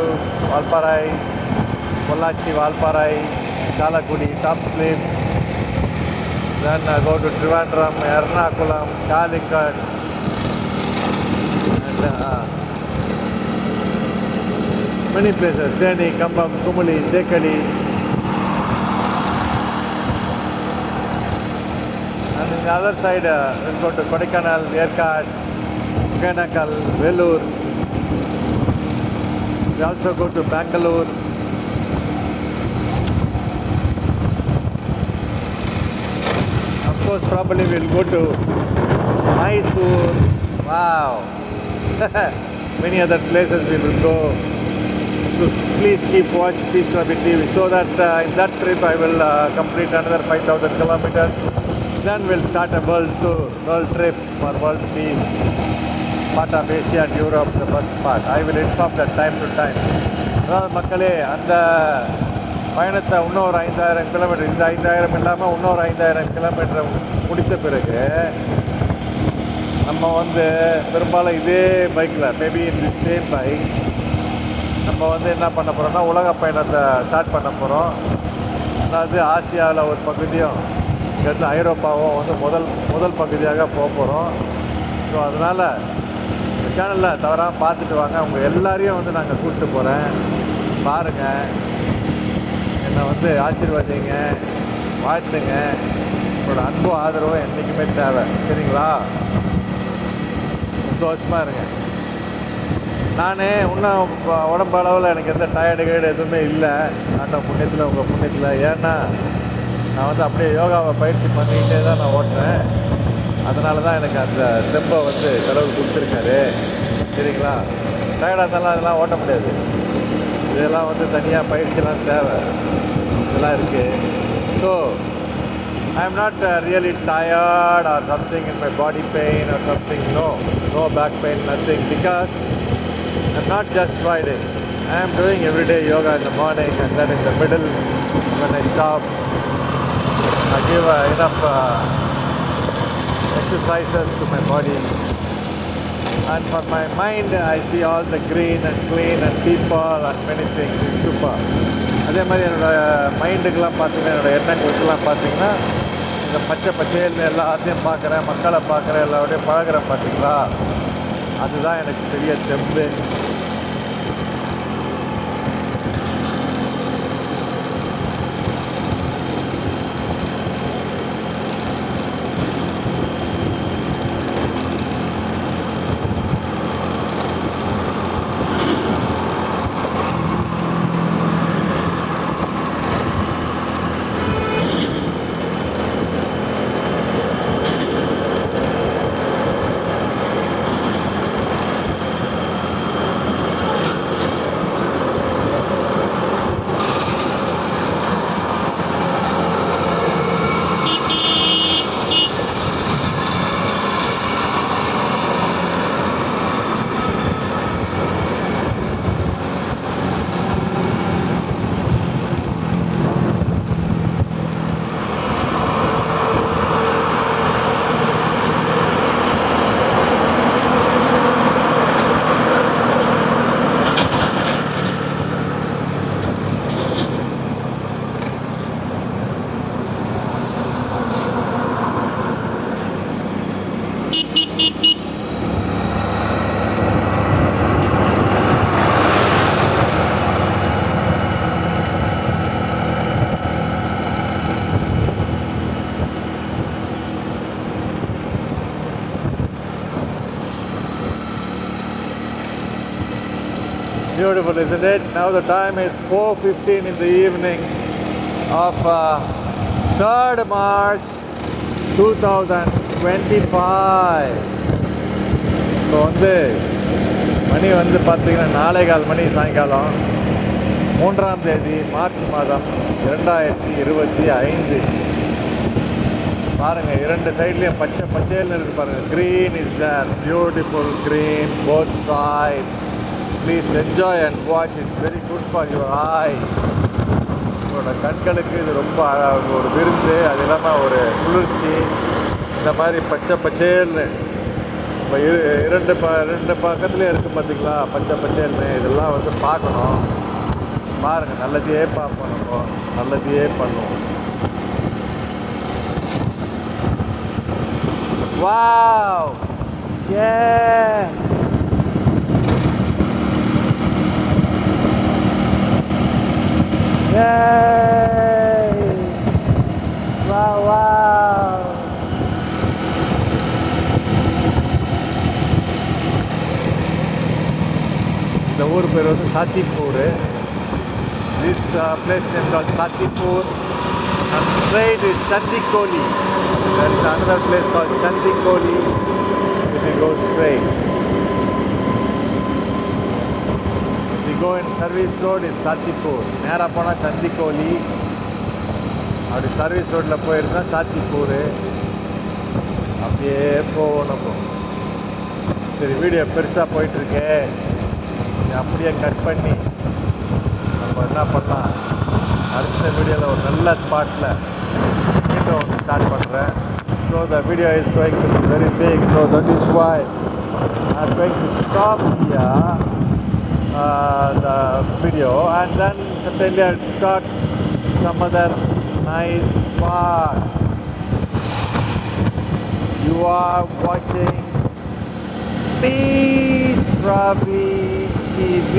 Valparai, Pollachi, Valparai, Chalakudi, Top Slip, then go to Trivandrum, Ernakulam, Calicut, and many places, Theni, Kambam, Kumuli, Dekadi. And on the other side, we'll go to Kodaikanal, Yerkad, Kanakal, Vellore. We also go to Bangalore. Of course, probably we'll go to Mysore. Wow! Many other places we will go. So please keep watch Peace Rabbit TV, so that in that trip I will complete another 5,000 kilometers. Then we'll start a world tour, world trip for world peace. Part of Asia and Europe, the first part. I will inform that time to time. அதாவது மக்களே, அந்த பயணத்தை இன்னொரு 5000 kilometre, இந்த 5000 இல்லாமல் இன்னொரு 5000 kilometre முடித்த பிறகு நம்ம வந்து பெரும்பாலும் இதே பைக்கில், maybe in the same bike, நம்ம வந்து என்ன பண்ண போகிறோம்னா உலக பயணத்தை ஸ்டார்ட் பண்ண போகிறோம். அதாவது ஆசியாவில் ஒரு பகுதியும், இங்கேருந்து ஐரோப்பாவும் வந்து முதல் பகுதியாக போக போகிறோம். ஸோ அதனால் இந்த சேனலில் தவறாமல் பார்த்துட்டு வாங்க. உங்கள் எல்லாரையும் வந்து நாங்கள் கூப்பிட்டு போகிறேன். பாருங்கள், என்னை வந்து ஆசீர்வதிங்க, வாழ்த்துங்க. உங்களோட அன்பும் ஆதரவும் என்றைக்குமே தேவை. சரிங்களா? சந்தோஷமாக இருங்க. நான் இன்னும் உடம்பு அளவில் எனக்கு எந்த டயர்டு எதுவுமே இல்லை. அந்த புண்ணியத்தில், உங்கள் புண்ணியத்தில். ஏன்னா நான் வந்து அப்படியே யோகாவை பயிற்சி பண்ணிக்கிட்டே தான் நான் ஓட்டுறேன். அதனால தான் எனக்கு அந்த ஸ்டெப்பை வந்து கடவுள் கொடுத்துருக்காரு. சரிங்களா? டயர்டாக இருந்தாலும் அதெல்லாம் ஓட்ட முடியாது. இதெல்லாம் வந்து தனியாக பயிற்சியெல்லாம் தேவை. இதெல்லாம் இருக்குது. So I am not really tired or something in my body pain or something. No back pain, nothing, because I'm not just riding. I am doing everyday yoga in the morning, and then in the middle when I stop, I give enough exercises to my body. And for my mind, I see all the green and clean and people and many things. It's super. அதே மாதிரி என்னோடய மைண்டுக்கெல்லாம் பார்த்தீங்கன்னா, என்னோடய எண்ணங்களுக்கெல்லாம் பார்த்தீங்கன்னா, இந்த பச்சை பச்சையில் எல்லாத்தையும் பார்க்குறேன், மக்களை பார்க்குறேன், எல்லாரோடையும் பழகிறேன். பார்த்தீங்களா? அதுதான் எனக்கு பெரிய தெம்பு. Beautiful, isn't it? Now the time is 4:15 in the evening of 3rd March 2025. இப்போ வந்து மணி வந்து பார்த்தீங்கன்னா 4:15 மணி சாயங்காலம் 3ஆம் தேதி மார்ச் மாதம் 2025. பாருங்கள், இரண்டு சைட்லேயும் பச்சை பச்சையில் இருக்குது பாருங்கள். Green is there, beautiful green both side. Please enjoy and watch. It's very good for your eye. உங்களோட கண்களுக்கு இது ரொம்ப ஒரு விருந்து, அது இல்லாமல் ஒரு குளிர்ச்சி. இந்த மாதிரி பச்சை பச்சேல்னு இப்போ ரெண்டு பக்கத்துலேயே இருக்குது பார்த்தீங்களா, பச்சை பச்சேல்னு. இதெல்லாம் வந்து பார்க்கணும். பாருங்கள், நல்லதையே பார்ப்போம், நம்ம நல்லதையே பண்ணுவோம். Wow! Yeah! Yay! Wow, wow! இந்த ஊர் பேர் வந்து சாத்திப்பூர். This place name called Satipur. And straight is Chandikoli. There is another place called Chandikoli if you go straight. If you go in service road is Satipur. நேரா போனால் Chandikoli. அப்படி service ரோட்டில் போயிருந்தா சாத்திப்பூர். அப்படியே போகணும். சரி, வீடியோ பெருசாக போயிட்டுருக்கு. அப்படியே கட் பண்ணி நம்ம என்ன பண்ணலாம், அடுத்த வீடியோவில் ஒரு நல்ல ஸ்பாட்டில் வீடியோ ஒன்று ஸ்டார்ட் பண்ணுறேன். So the video is going to be very big. So that is why I am going to stop here the video and then certainly I'll start some other nice spot. You are watching Peace Ravi TV.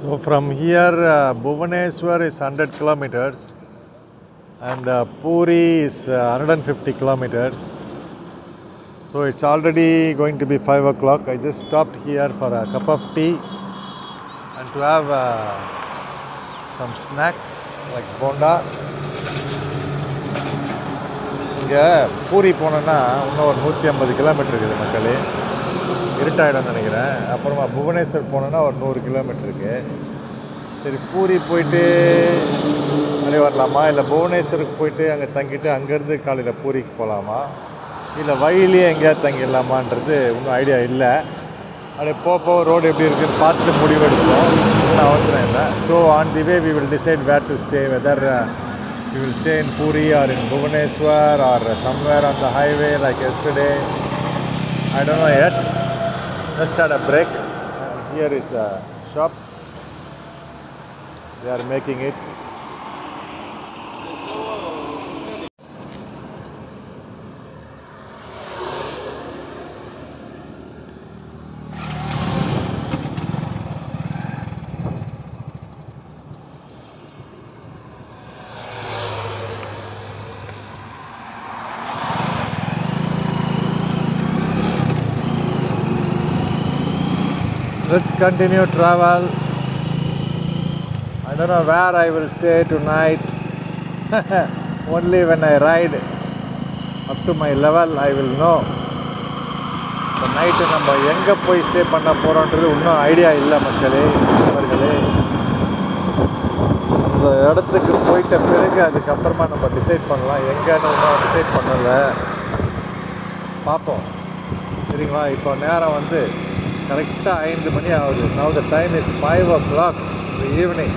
So from here Bhubaneswar is 100 kilometers and Puri is 150 kilometers. So it's already going to be 5 o'clock. I just stopped here for a cup of tea and to have some snacks like bonda. இங்கே பூரி போனோன்னா இன்னும் ஒரு 150 kilometre இருக்குது மக்களே. இருட்டாயிடம்னு நினைக்கிறேன். அப்புறமா புவனேஸ்வர் போனோன்னா ஒரு 100 கிலோமீட்டர் இருக்குது. சரி, பூரி போயிட்டு அப்படியே வரலாமா, இல்லை புவனேஸ்வருக்கு போயிட்டு அங்கே தங்கிட்டு அங்கேருந்து காலையில் பூரிக்கு போகலாமா, இல்லை வழியிலேயே எங்கேயாவது தங்கிடலாமான்றது இன்னும் ஐடியா இல்லை. அப்படியே போக ரோடு எப்படி இருக்குன்னு பார்த்து முடிவெடுப்போம். ஒன்றும் அவசரம் இல்லை. So on the way we will decide where to stay, whether we will stay in Puri or in Bhubaneswar or somewhere on the highway like yesterday. I don't know yet. Just had a break. Here is a shop. They are making it. Let's continue travel. I don't know where I will stay tonight. Only when I ride up to my level I will know. இப்போ night நம்ம எங்கே போய் stay பண்ண போகிறோன்றது இன்னும் idea இல்லை மக்களே நண்பர்களே. அந்த இடத்துக்கு போயிட்ட பிறகு அதுக்கப்புறமா நம்ம டிசைட் பண்ணலாம். எங்கேன்னு இன்னும் டிசைட் பண்ணலை, பார்ப்போம். சரிங்களா? இப்போ நேரம் வந்து கரெக்டாக 5 மணி ஆகுது. Now the time is 5 o'clock in the evening.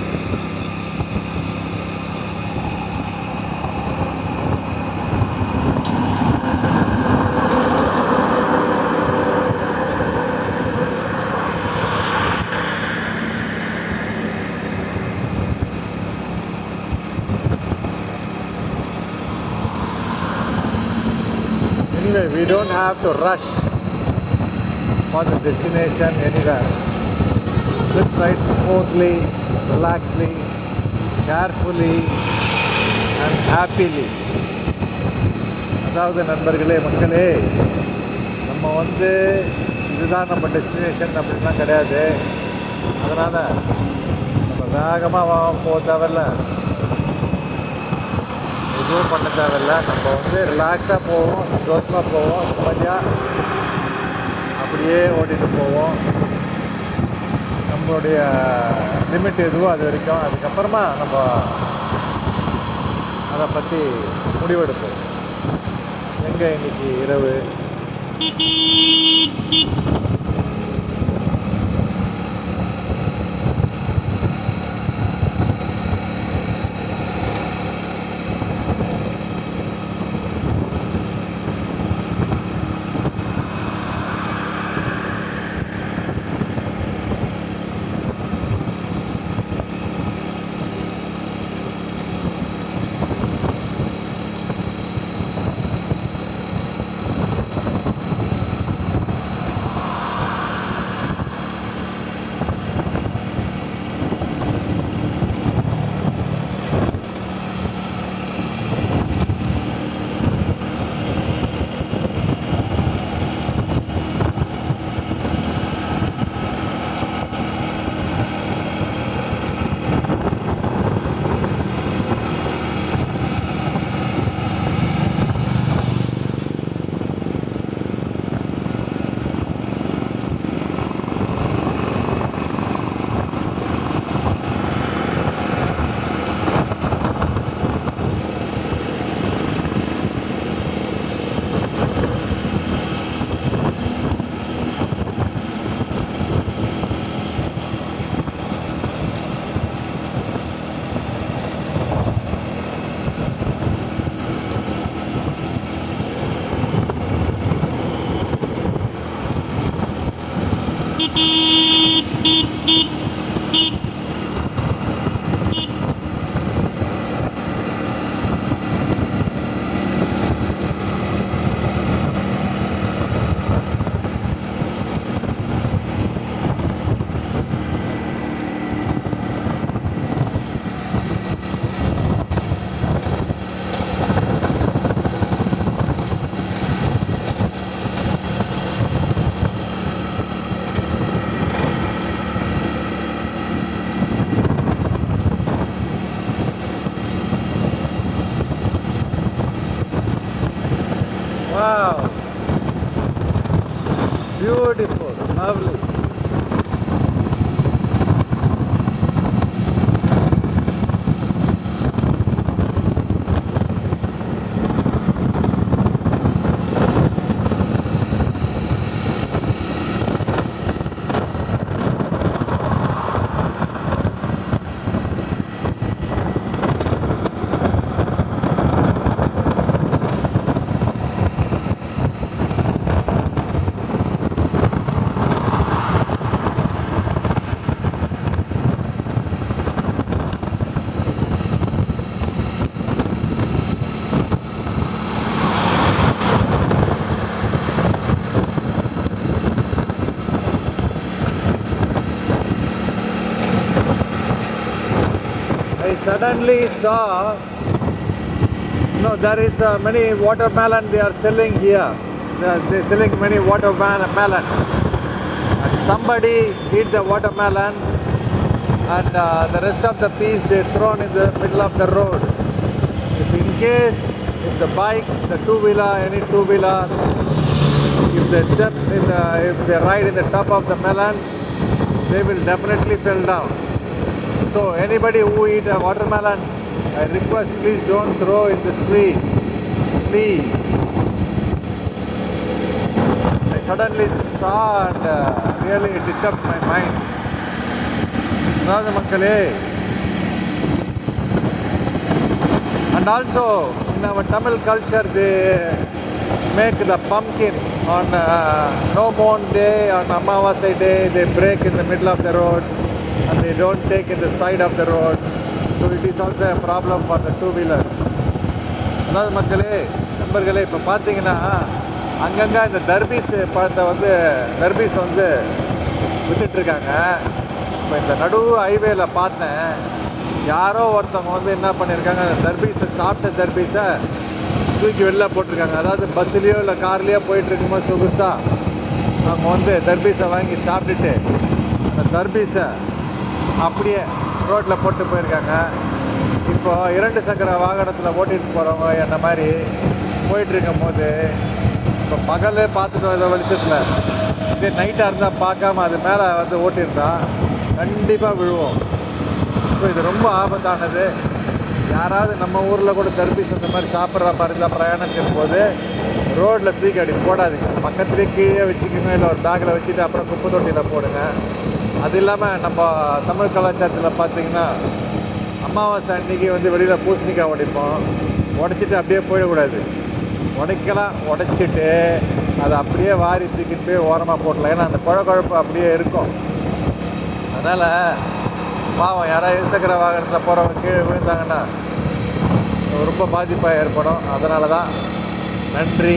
Anyway, we don't have to rush for the destination anywhere. Let's ride smoothly, relaxedly, carefully and happily. அதாவது நண்பர்களே, மக்களே, நம்ம வந்து இதுதான் நம்ம டெஸ்டினேஷன் அப்படின்லாம் கிடையாது. அதனால் நம்ம வேகமாக போக தேவையில்ல, எதுவும் பண்ண தேவையில்லை. நம்ம வந்து ரிலாக்ஸாக போவோம், சந்தோஷமாக போவோம், நிம்மதியாக அப்படியே ஓட்டிகிட்டு போவோம். நம்மளுடைய லிமிட் எதுவோ அது வரைக்கும். அதுக்கப்புறமா நம்ம அதை பற்றி முடிவெடுப்போம். எங்கே இன்னைக்கு இரவு Wow, beautiful, lovely. I suddenly saw, no, there is many watermelon they are selling here. They are selling many watermelon. somebody eat the watermelon and the rest of the piece they thrown in the middle of the road. If in case, if the bike, the two-wheeler, any two-wheeler, if they step in the, if they ride in the top of the melon, they will definitely fall down. So anybody who eat a watermelon, I request please don't throw in the street. Please. I suddenly saw and really it disturbed my mind. Brother Makkale. And also in our Tamil culture they make the pumpkin on no moon day, on Amavasai day, they break in the middle of the road and they don't take in the side of the road. So it is also a problem for the two-wheeler. அதாவது மக்களே நண்பர்களே இப்போ பார்த்தீங்கன்னா அங்கங்கே இந்த தர்பீஸ் பழத்தை வந்து தர்பீஸ் வந்து விற்றுட்ருக்காங்க. இப்போ இந்த நடு ஹைவேல பார்த்தேன் யாரோ ஒருத்தவங்க வந்து என்ன பண்ணியிருக்காங்க, அந்த தர்பீஸை சாப்பிட்ட தர்பீஸை தூக்கி வெளில போட்டிருக்காங்க. அதாவது பஸ்ஸுலேயோ இல்லை கார்லேயோ போயிட்டுருக்கும்போது சொகுசாக அவங்க வந்து தர்பீஸை வாங்கி சாப்பிட்டுட்டு அந்த தர்பீஸை அப்படியே ரோட்டில் போட்டு போயிருக்காங்க. இப்போ 2 சக்கர வாகனத்தில் ஓட்டிகிட்டு போகிறவங்க என்ன மாதிரி போயிட்டுருக்கும் போது இப்போ பகலே பார்த்துட்டு வர வெளிச்சத்தில் இதே நைட்டாக இருந்தால் பார்க்காம அது மேலே வந்து ஓட்டியிருந்தா கண்டிப்பாக விழுவோம். ஸோ இது ரொம்ப ஆபத்தானது. யாராவது நம்ம ஊரில் கூட தர்பீஸ் அந்த மாதிரி சாப்பிட்ற மாதிரி இருந்தால் பிரயாணத்தின் போது ரோட்டில் தூக்கி அடி போடாதீங்க. பக்கத்துலேயே கீழே வச்சுக்கோங்க, இல்லை ஒரு பேக்கில் வச்சுட்டு அப்புறம் குப்பை தொட்டியில் போடுங்க. அது இல்லாமல் நம்ம தமிழ் கலாச்சாரத்தில் பார்த்திங்கன்னா அமாவாசை அன்றைக்கி வந்து வெளியில் பூசணிக்காய் உடைப்போம். உடைச்சிட்டு அப்படியே போயிடக்கூடாது. உடைக்கலாம், உடைச்சிட்டு அதை அப்படியே வாரி தூக்கிட்டு போய் ஓரமாக போட்டலாம். ஏன்னா அந்த குழப்பு அப்படியே இருக்கும். அதனால் பாவம் யாராவது இருசக்கர வாகனத்தில் போகிறவங்க கீழே விழுந்தாங்கன்னா ரொம்ப பாதிப்பாக ஏற்படும். அதனால தான். நன்றி.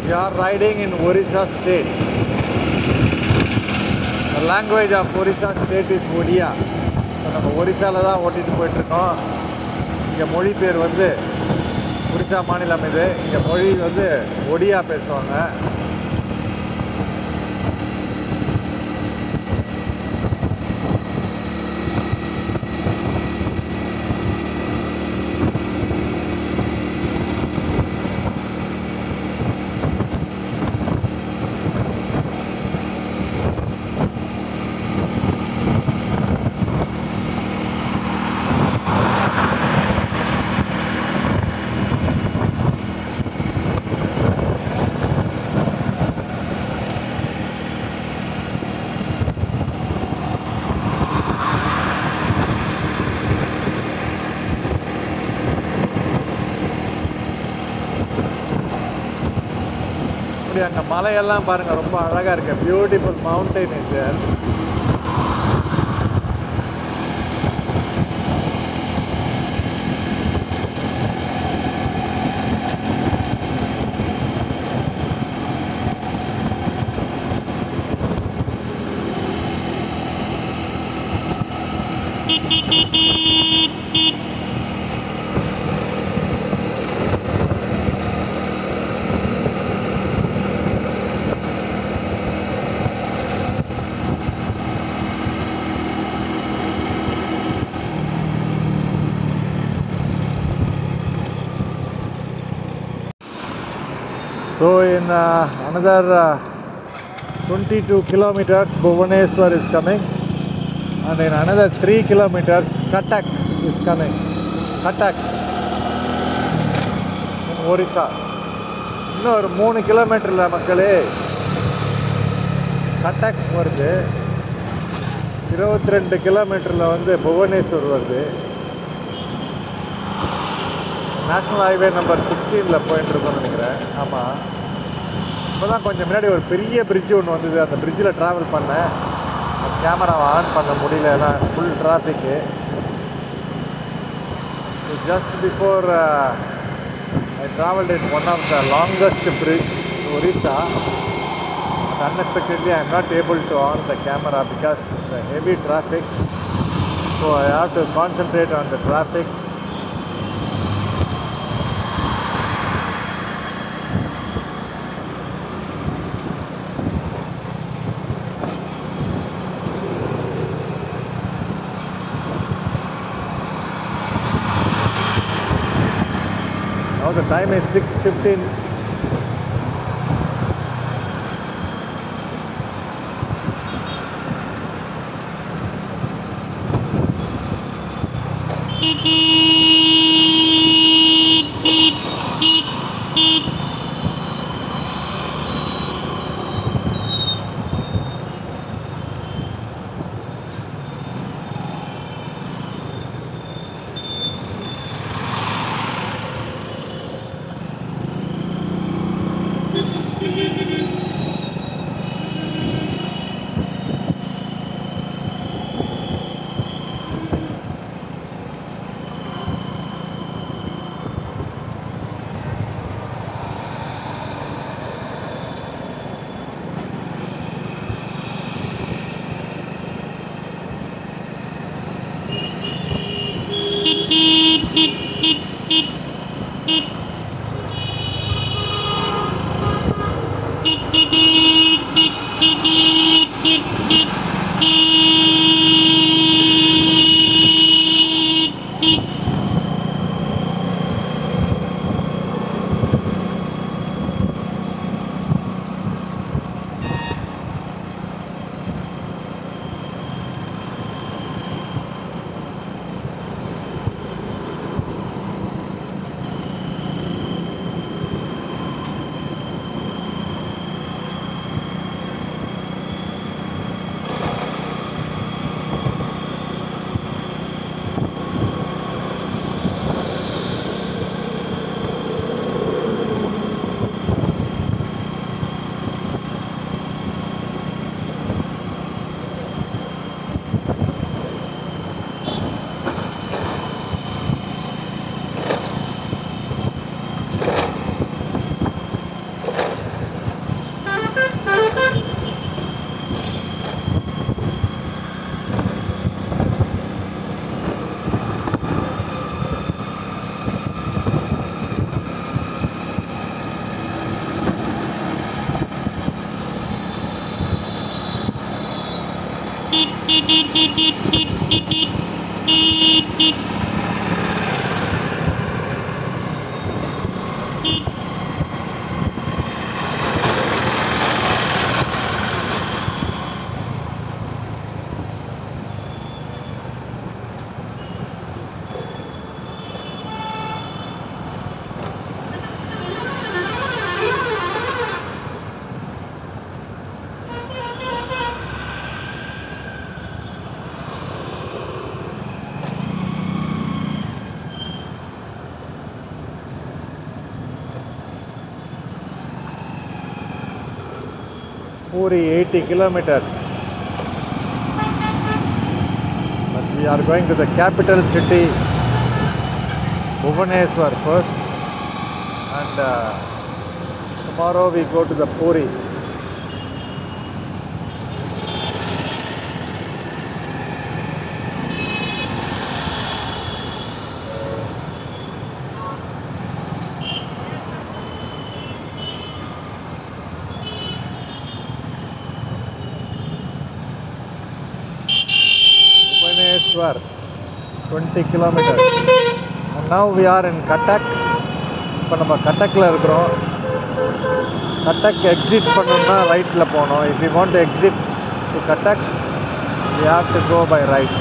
We are riding in Orissa state. The language of Orissa state is Odia. So நம்ம ஒரிசால தான் ஓட்டிட்டு போயிட்டுருக்கோம். இங்கே மொழி பேர் வந்து ஒரிசா மாநிலம் இது. இங்கே மொழி வந்து ஒடியா பேசுவாங்க. அங்கே மலையெல்லாம் பாருங்கள், ரொம்ப அழகாக இருக்கு. பியூட்டிஃபுல் மவுண்டைன் இது. So in another 22 kilometers, Bhubaneswar is coming, and in another 3 kilometers, Cuttack is coming. Cuttack in Orissa. இன்னொரு 3 கிலோமீட்டரில் மக்களே கட்டக் வருது. 22 கிலோமீட்டரில் வந்து புவனேஸ்வர் வருது. நேஷ்னல் ஹைவே நம்பர் 16 போயிட்டுருக்கோன்னு நினைக்கிறேன். ஆமாம், இப்போ தான் கொஞ்சம் முன்னாடி ஒரு பெரிய பிரிட்ஜு ஒன்று வந்தது. அந்த பிரிட்ஜில் ட்ராவல் பண்ணேன். கேமராவை ஆன் பண்ண முடியல, ஏன்னா full traffic. Just before I travelled in one of the longest bridge in Orissa. And unexpectedly I am not able to on the camera because the heavy traffic. So I have to concentrate on the traffic. Now the time is 6:15. Puri 80 kilometers. But we are going to the capital city, Bhubaneswar first, and tomorrow we go to the Puri. Bhubaneswar, 20 kilometers. And now we are in Cuttack. இப்போ நம்ம கட்டக்கில் இருக்கிறோம். கட்டக் exit பண்ணணும்னா ரைட்டில் போகணும். If you want to exit to கட்டக் we have to go by right.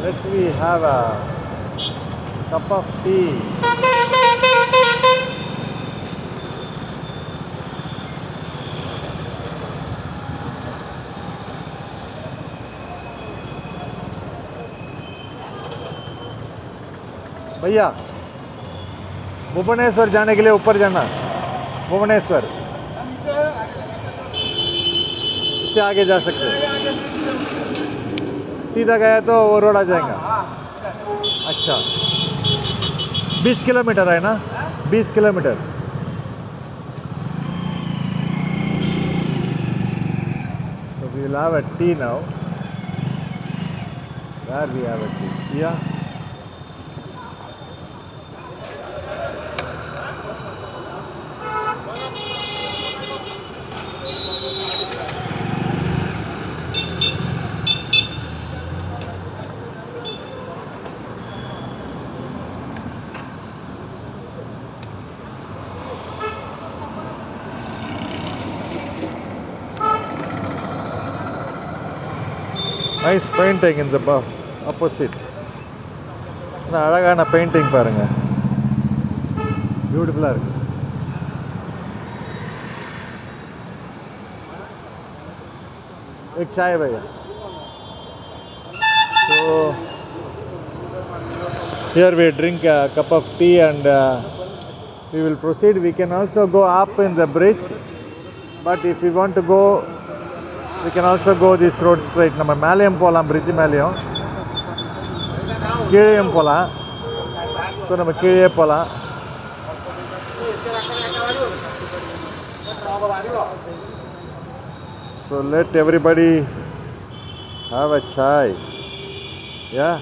Let me have a cup of tea. भैया भुवनेश्वर जाने के लिए ऊपर जाना, भुवनेश्वर से आगे जा सकते हैं. सीधा गया तो वो रोड आ जाएगा. अच्छा 20 किलोमीटर है ना, 20 kilometre. So we will have a tea now. Where we have a tea? Yeah. Nice painting in the opposite. அழகான பெயிண்டிங் பாருங்க, பியூட்டிஃபுல்லாக இருக்கு. एक चाय भैया. So here we drink a cup of tea and we will proceed. We can also go up in the bridge, but if we want to go, we can also go this road straight. நம்ம மேலேயும் போகலாம், bridge மேலேயும் கீழேயும் போகலாம். So நம்ம கீழே போகலாம். So let everybody have a chai. Yeah.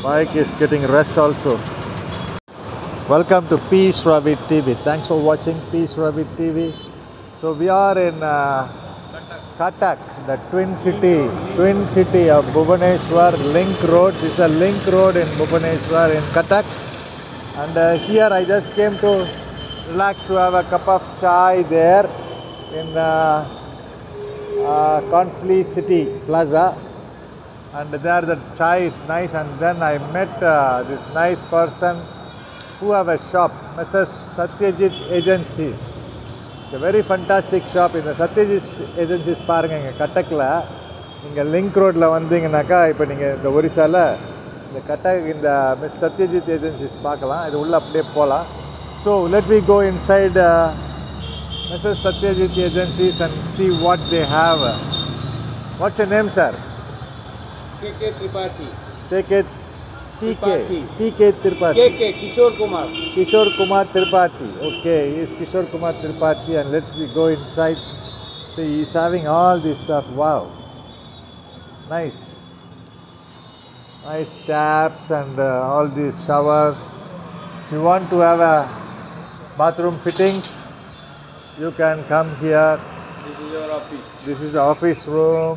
Bike is getting rest also. Welcome to Peace Rabbit TV. Thanks for watching Peace Rabbit TV. So we are in Cuttack, the twin city of Bhubaneswar, Link Road. This is the Link Road in Bhubaneswar in Cuttack. And here I just came to relax, to have a cup of chai there in Confli City Plaza. And there the chai is nice, and then I met this nice person who have a shop, Mrs. Satyajit Agencies. It's a very fantastic shop. In the Satyajit Agencies பாருங்க, இங்கே கட்டக்கில் நீங்கள் link ரோட்டில் வந்தீங்கன்னாக்கா, இப்போ நீங்கள் இந்த ஒரிசாவில் இந்த கட்டக் இந்த மிஸ் சத்யஜித் ஏஜென்சிஸ் பார்க்கலாம். இது உள்ளே அப்படியே போகலாம். So let we go inside Mrs Satyajit agencies and see what they have. What's your name sir? KK Tripathi. TK Tripathi. KK Kishore Kumar. Kishore Kumar Tripathi. Okay, he is Kishore Kumar Tripathi, and let's we go inside. See, he is having all this stuff. Wow, nice taps and all these showers. If you want to have a bathroom fittings, you can come here. This is your office. This is the office room.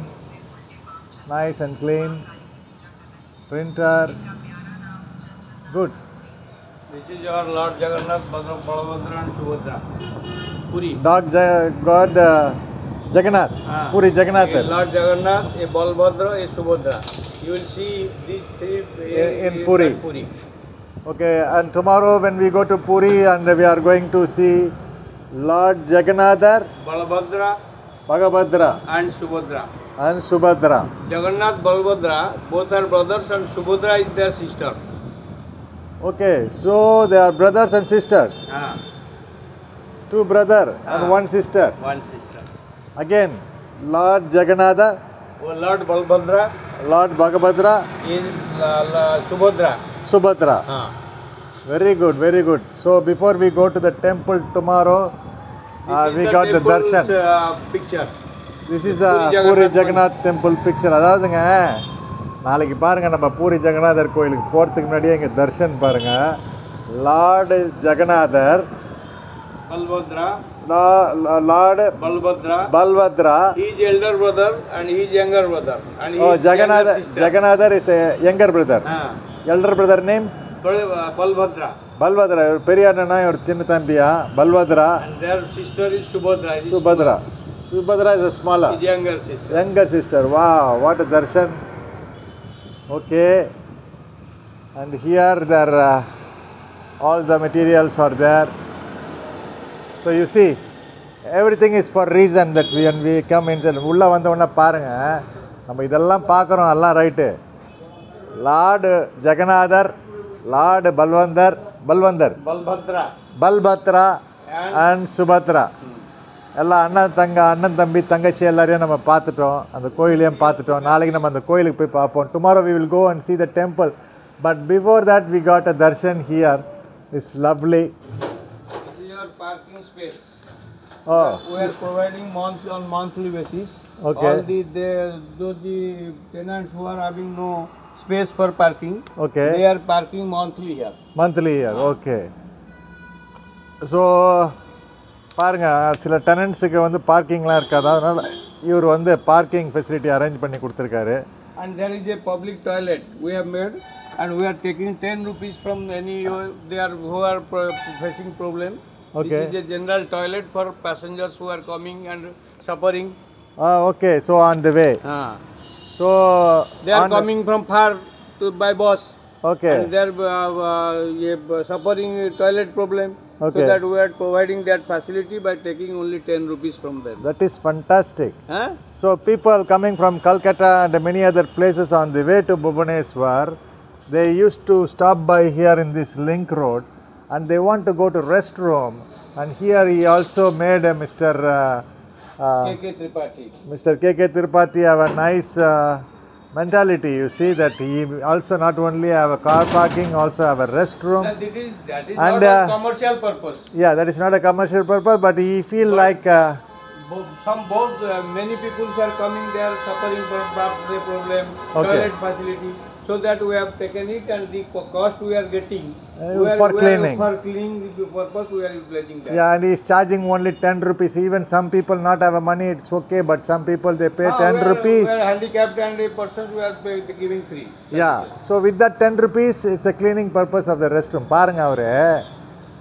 Nice and clean. Printer. Good. This is your Lord Jagannath, Balabhadra and Subhadra. Puri. God Jagannath. Puri Jagannath. A Lord Jagannath, a Balabhadra, a Subhadra. You will see these three in Puri. Okay, and tomorrow when we go to Puri and we are going to see Lord Jagannath, Bhagabhadra and Subhadra. Jagannath, Balabhadra, both are brothers, and Subhadra is their sister. Okay, so they are brothers and sisters. Two brother and one sister. One sister. Again, Lord Jagannath, Lord Balabhadra, Lord Bhagabhadra is Subhadra. Very good, very good. So before we go to the temple tomorrow, we got the darshan. Picture. This is the Puri Jagannath temple picture. அதாவதுங்க, நாளைக்கு பாருங்க, நம்ம பூரி ஜெகநாதர் கோயிலுக்கு போகிறதுக்கு முன்னாடியே இங்கே தர்ஷன் பாருங்க. Lord Jagannathar Balbhadra. Lord Balbhadra. Balbhadra. He is elder brother and he is younger brother. And he Oh, is younger sister. Jagannathar is a younger brother. Elder brother name? Balbhadra. Balbhadra. பெரிய அண்ணனா ஒரு சின்ன தம்பியா பல்பத்ரா. And their sister is Subhadra. Subhadra. Subhadra is a smaller. His younger sister. Younger sister. Wow, what a darshan. Okay. And here there all the materials are there. So you see, everything is for reason that when we come inside. உள்ள வந்த உடனே பாருங்க, நம்ம இதெல்லாம் பார்க்குறோம் எல்லாம் right. Lord ஜெகநாதர், lord Balabhadra and Subhadra எல்லாம் அண்ணன் தம்பி தங்கச்சி எல்லாரையும் நம்ம பார்த்துட்டோம், அந்த கோயிலையும் பார்த்துட்டோம். நாளைக்கு நம்ம அந்த கோயிலுக்கு போய் பார்ப்போம். Tomorrow we will go and see the temple. But before that we got a darshan here. It's lovely. This is your parking space. Oh. We are providing on monthly basis. Okay. All the tenants who are having no space for parking, Okay. they are parking monthly here. Monthly here. Okay. So பாருங்க, சில டெனன்ட்ஸுக்கு வந்து பார்க்கிங்லாம் இருக்காது, அதனால இவர் வந்து parking facility arrange பண்ணி கொடுத்துருக்காரு. And there is a public toilet we have made, and we are taking 10 rupees from any who are facing problem. Okay. This is a general toilet for passengers who are coming and suffering. Okay, so on the way. So They are coming from far by bus. Okay. And they are suffering toilet problem. Okay. So that we are providing that facility by taking only 10 rupees from them. That is fantastic. So people coming from Calcutta and many other places on the way to Bhubaneswar, they used to stop by here in this link road and they want to go to restroom, and here he also made a Mr. KK Tripathi have a nice mentality. You see that he also not only have a car parking, also have a restroom. That is And, not a commercial purpose. Yeah, that is not a commercial purpose, but he feel like Many people are coming there suffering from the problem, Okay. toilet facility. So that we have taken it, and the cost we are getting for cleaning. For cleaning the purpose we are utilizing that. Yeah, and he is charging only 10 rupees. Even some people not have a money, it's okay, but some people they pay 10 rupees. We are handicapped and persons we are giving free. Yeah, so with that 10 rupees, it's a cleaning purpose of the restroom. பாருங்க அவரு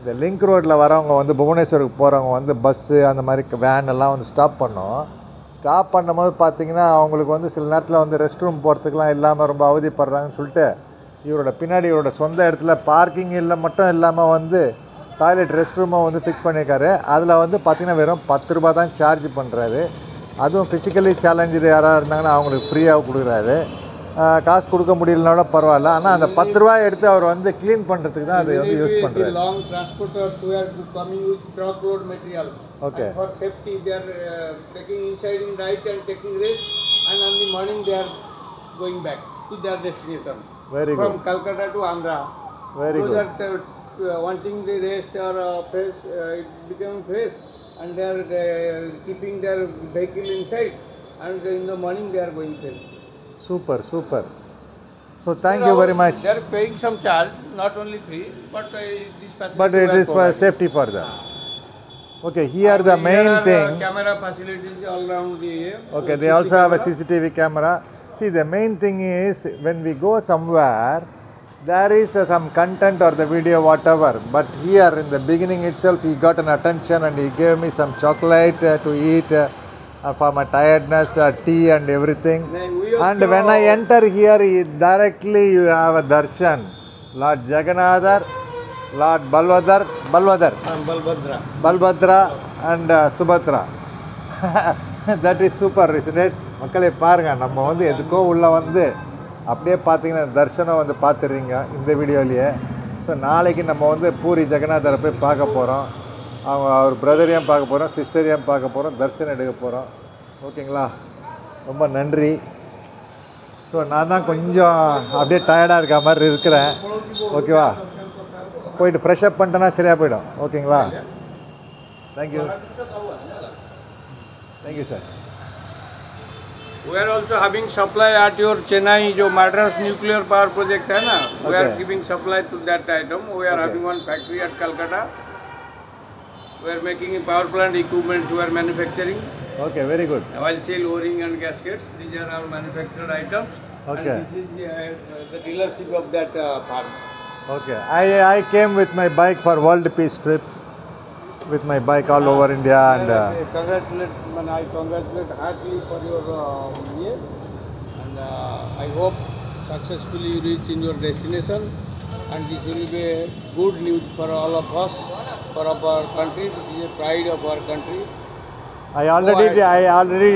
இந்த link ரோட்டில் வரவங்க வந்து புவனேஸ்வருக்கு போகிறவங்க வந்து bus அந்த மாதிரி வேன் எல்லாம் வந்து ஸ்டாப் பண்ணும்போது பார்த்தீங்கன்னா அவங்களுக்கு வந்து சில நேரத்தில் வந்து ரெஸ்ட் ரூம் போகிறதுக்குலாம் இல்லாமல் ரொம்ப அவதிப்படுறாங்கன்னு சொல்லிட்டு இவரோட பின்னாடி இவரோட சொந்த இடத்துல பார்க்கிங் மட்டும் இல்லாமல் வந்து டாய்லெட் ரெஸ்ட் ரூமை வந்து ஃபிக்ஸ் பண்ணியிருக்காரு. அதில் வந்து பார்த்திங்கன்னா வெறும் 10 ரூபா தான் சார்ஜ் பண்ணுறாரு. அதுவும் ஃபிசிக்கலி சேலஞ்சு யாராக இருந்தாங்கன்னா அவங்களுக்கு ஃப்ரீயாக கொடுக்குறாரு. காசு கொடுக்க முடியலனாலும் பரவாயில்ல, ஆனால் அந்த 10 ரூபாய் எடுத்து அவர் வந்து க்ளீன் பண்ணுறதுக்கு தான் அதை வந்து யூஸ் பண்ணுறாரு. Long transporters who are coming with truck load materials. Okay. And for safety they are taking inside in night and taking rest, and on the morning they are going back to their destination. Very good. From Calcutta to Andhra. Very Those good. are wanting the rest or fresh, becoming fresh, and they are keeping their vehicle inside, and in the morning they are going there. Super. So thank you very much. They are paying some charge, not only free, but this facility. But it is for safety for them. Okay, here the main thing. Camera facilities all around the. Okay, they also have a CCTV camera. See, the main thing is when we go somewhere, there is some content or the video, whatever. But here in the beginning itself, he got an attention and he gave me some chocolate to eat for my tiredness, tea and everything. And when I enter here, directly you have a darshan. Lord Jagannathar, Lord Balbhadra and Subhadra. That is super, isn't it? மக்களே பாருங்க, நம்ம வந்து எதுக்கோ உள்ள வந்து அப்படியே பார்த்தீங்கன்னா தர்ஷனம் வந்து பார்த்துடுறீங்க இந்த வீடியோலேயே. ஸோ நாளைக்கு நம்ம வந்து பூரி ஜெகநாதரை போய் பார்க்க போகிறோம். அவர் பிரதரையும் பார்க்க போகிறோம், சிஸ்டரையும் பார்க்க போகிறோம், தரிசனம் எடுக்க போகிறோம். ஓகேங்களா? ரொம்ப நன்றி. ஸோ நான் தான் கொஞ்சம் அப்படியே டயர்டாக இருக்க மாதிரி இருக்கிறேன். ஓகேவா? போயிட்டு ஃப்ரெஷ் அப் பண்ணிட்டேன்னா சரியாக போயிடும். ஓகேங்களா? Thank you sir. We are also having supply at your Chennai, जो Madras nuclear power project है ना, we are giving supply to that item. We are having one factory at Calcutta. We are making power plant equipments. We are manufacturing. Okay, very good. Oil seal, O-ring and gaskets. These are our manufactured items. Okay. And this is the dealership of that farm. Okay, I came with my bike for World Peace trip, with my bike all over India, and I congratulate heartily for your year, and I hope successfully you reach in your destination, and this will be a good news for all of us, for our country. This is a pride of our country. I already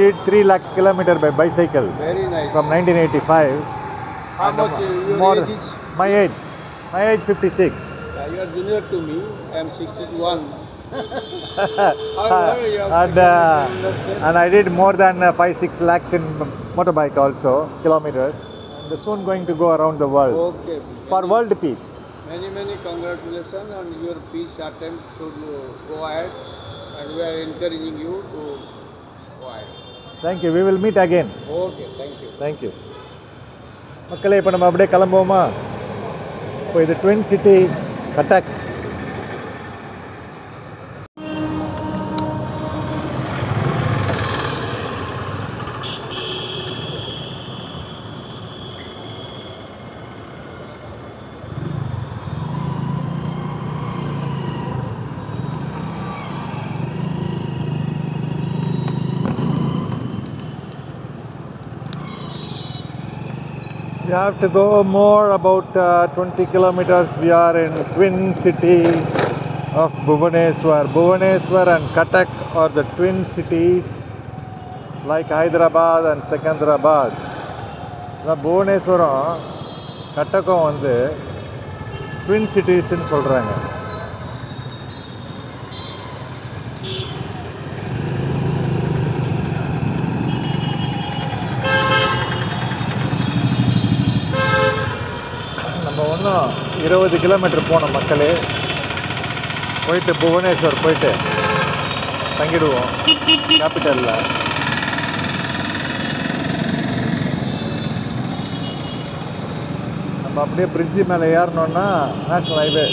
did 3 lakhs kilometer by bicycle Very nice. from 1985. How And, much your more, age is? my age 56. Yeah, you are junior to me. I am 61. And I did more than 5-6 lakhs in motorbike also, kilometers. And soon going to go around the world Okay. for world peace. Many congratulations on your peace attempt to go ahead, and we are encouraging you to go ahead. Thank you. We will meet again. Okay, thank you. Thank you. மக்களே இப்போ நம்ம அப்படியே கிளம்புவோமா? இப்போ இது twin city கட்டக். We have to go more about 20 kilometers. We are in twin city of Bhubaneswar. Bhubaneswar and Cuttack are the twin cities like Hyderabad and Secunderabad. Bhubaneswaram Cuttackum வந்து twin cities ன்னு சொல்றாங்க. நம்ம இன்னும் 20 kilometre போனோம் மக்களே. போயிட்டு புவனேஸ்வர் போயிட்டு தங்கிடுவோம் கேபிட்டலில். நம்ம அப்படியே பிரிட்ஜு மேலே ஏறணுன்னா national highway.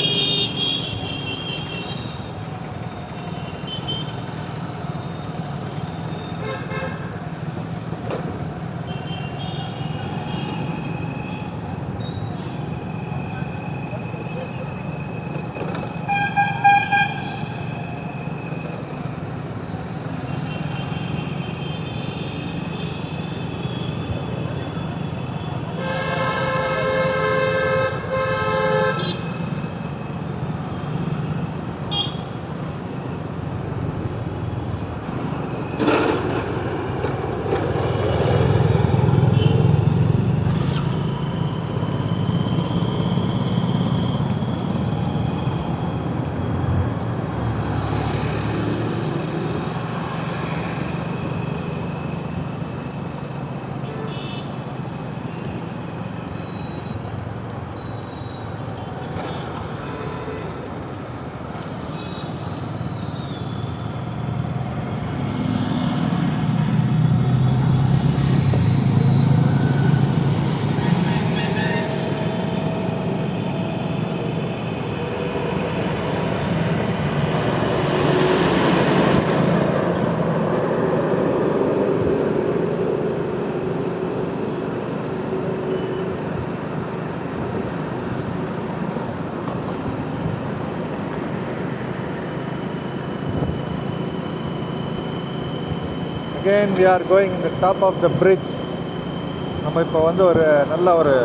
Again we are going in the top of the bridge. நம்ம இப்போ வந்து ஒரு நல்ல ஒரு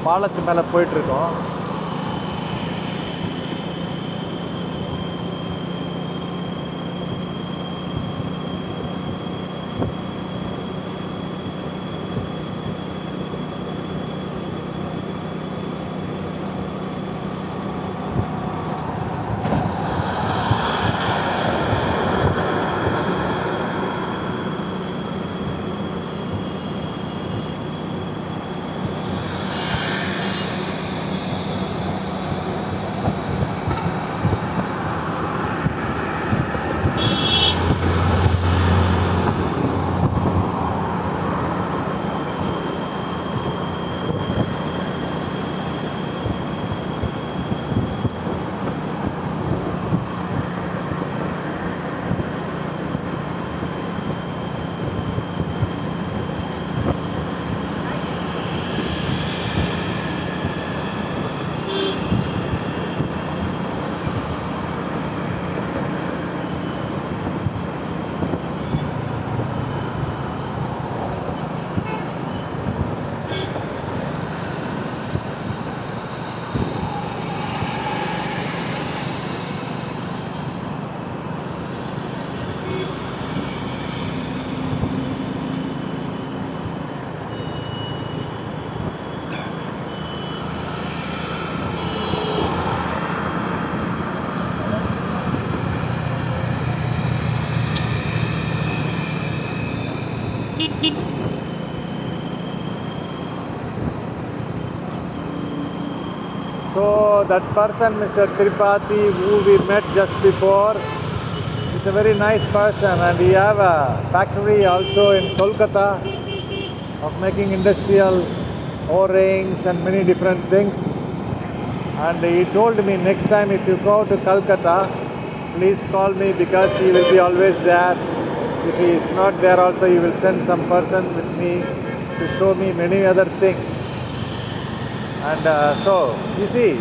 பாலத்து மேலே போயிட்டுருக்கோம். So that person, Mr. Tripathi, who we met just before, is a very nice person, and he have a factory also in Kolkata of making industrial O-rings and many different things. And he told me next time if you go to Kolkata, please call me because he will be always there. If he is not there also, he will send some person with me to show me many other things. And so, you see,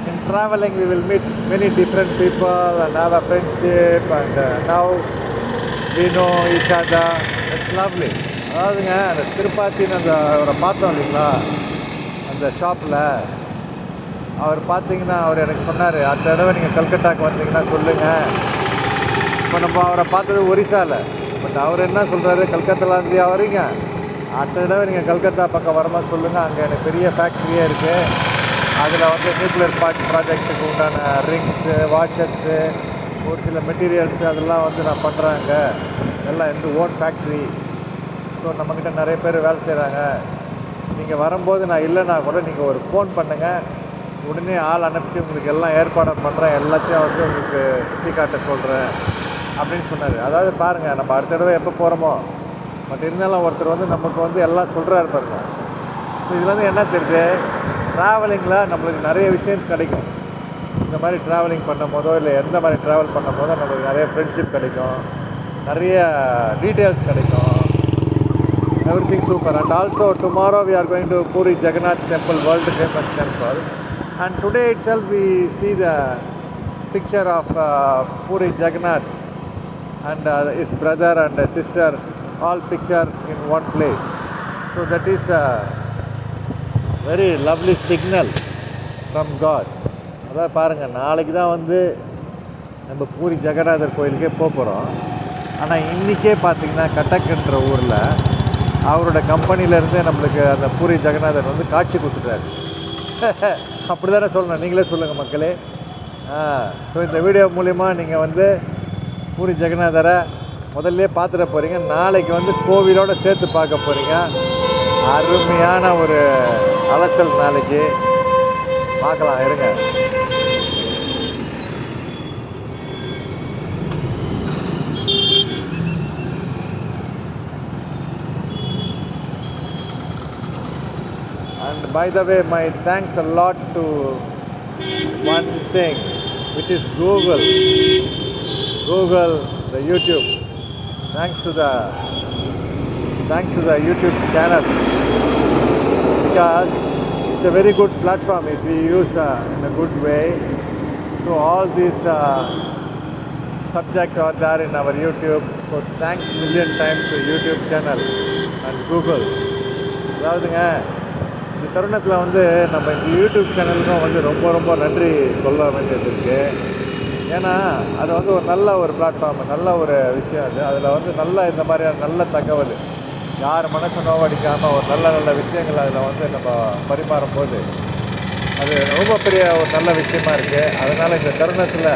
in traveling we will meet many different people and have a friendship, and now we know each other. It's lovely. அதாவதுங்க அந்த திருப்பாத்தின்னு அந்த அவரை பார்த்தோம் இல்லைங்களா அந்த ஷாப்பில், அவர் பார்த்தீங்கன்னா அவர் எனக்கு சொன்னார், அடுத்த தடவை நீங்கள் கல்கட்டாக்கு வந்தீங்கன்னா சொல்லுங்கள். இப்போ நம்ம அவரை பார்த்தது ஒரிசாவில், பட் அவர் என்ன சொல்கிறாரு, கல்கத்தாலேருந்து வரீங்க, அடுத்த தடவை நீங்கள் கல்கத்தா பக்கம் வரும்போது சொல்லுங்கள், அங்கே எனக்கு பெரிய ஃபேக்ட்ரியே இருக்குது, அதில் வந்து நியூக்ளியர் ப்ராஜெக்ட்டுக்கு உண்டான ரிங்ஸு, வாட்சஸ்ஸு, ஒரு சில மெட்டீரியல்ஸு அதெல்லாம் வந்து நான் பண்ணுறாங்க, எல்லாம் எந்த ஓன் ஃபேக்ட்ரி. ஸோ நம்மக்கிட்ட நிறைய பேர் வேலை செய்கிறாங்க. நீங்கள் வரும்போது நான் இல்லைன்னா கூட நீங்கள் ஒரு ஃபோன் பண்ணுங்கள், உடனே ஆள் அனுப்பிச்சு உங்களுக்கு எல்லாம் ஏற்பாடு பண்ணுறேன், எல்லாத்தையும் வந்து உங்களுக்கு சுற்றி காட்ட சொல்கிறேன் அப்படின்னு சொன்னார். அதாவது பாருங்கள், நம்ம அடுத்த தடவை எப்போ போகிறோமோ, பட் இருந்தாலும் ஒருத்தர் வந்து நமக்கு வந்து எல்லாம் சொல்கிறாரு பாருங்க. ஸோ இதில் வந்து என்ன தெரியுது, ட்ராவலிங்கில் நம்மளுக்கு நிறைய விஷயம் கிடைக்கும். இந்த மாதிரி ட்ராவலிங் பண்ணும் போதோ இல்லை எந்த மாதிரி ட்ராவல் பண்ணும் போதோ நம்மளுக்கு நிறைய ஃப்ரெண்ட்ஷிப் கிடைக்கும், நிறைய டீட்டெயில்ஸ் கிடைக்கும். Everything super. And also tomorrow we are going to Puri Jagannath temple, world famous temple, and today itself we see the picture of Puri Jagannath and his brother and sister, all picture in one place. So that is a very lovely signal from God. அதான் பாருங்கள், நாளைக்கு தான் வந்து நம்ம பூரி ஜெகநாதர் கோயிலுக்கே போகிறோம். ஆனால் இன்றைக்கே பார்த்திங்கன்னா கட்டக்ன்ற ஊரில் அவரோட கம்பெனிலேருந்து நம்மளுக்கு அந்த பூரி ஜெகநாதர் வந்து காட்சி கொடுத்துட்டாரு. அப்படி தானே சொல்லணும், நீங்களே சொல்லுங்கள் மக்களே. ஸோ இந்த வீடியோ மூலிமா நீங்கள் வந்து பூரி ஜெகநாதரை முதல்ல பார்த்துட போகிறீங்க, நாளைக்கு வந்து கோவிலோடு சேர்த்து பார்க்க போகிறீங்க. அருமையான ஒரு அலசல் நாளைக்கு பார்க்கலாம், இருங்க. And by the way, my thanks a lot to one thing, which is Google, the YouTube. Thanks to the YouTube channel, because it's a very good platform if we use in a good way. So all these subjects are there in our YouTube. So thanks million times to YouTube channel and Google. அதாவதுங்க, இந்த தருணத்தில் வந்து நம்ம இந்த YouTube சேனலுக்கும் வந்து ரொம்ப ரொம்ப நன்றி சொல்ல வேண்டியது இருக்குது. ஏன்னா அது வந்து ஒரு நல்ல ஒரு பிளாட்ஃபார்ம், நல்ல ஒரு விஷயம். அதில் வந்து நல்ல இந்த மாதிரியான நல்ல தகவல், யார் மனசை நோவடிக்காமல் ஒரு நல்ல நல்ல விஷயங்கள் அதில் வந்து நம்ம பரிமாறும் போது அது ரொம்ப பெரிய ஒரு நல்ல விஷயமா இருக்குது. அதனால் இந்த தருணத்தில்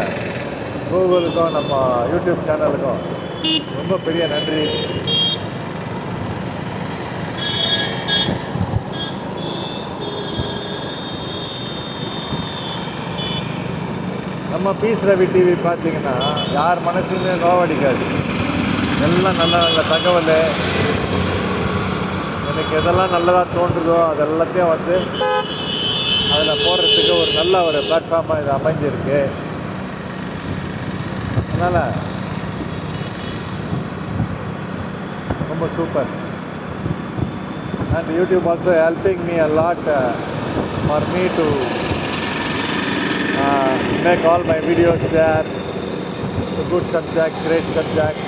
கூகுளுக்கும் நம்ம யூடியூப் சேனலுக்கும் ரொம்ப பெரிய நன்றி. நம்ம பீஸ் ரவி டிவி பார்த்தீங்கன்னா யார் மனசுமே நோவடிக்காது, எல்லாம் நல்ல நல்ல தகவல், எனக்கு எதெல்லாம் நல்லதாக தோன்றுதோ அதெல்லாத்தையும் வந்து அதில் போடுறதுக்கு ஒரு நல்ல ஒரு பிளாட்ஃபார்மாக இது அமைஞ்சிருக்கு. அதனால் ரொம்ப super. And YouTube also helping me a lot for me to make all my videos there. It's a good subject, great subject.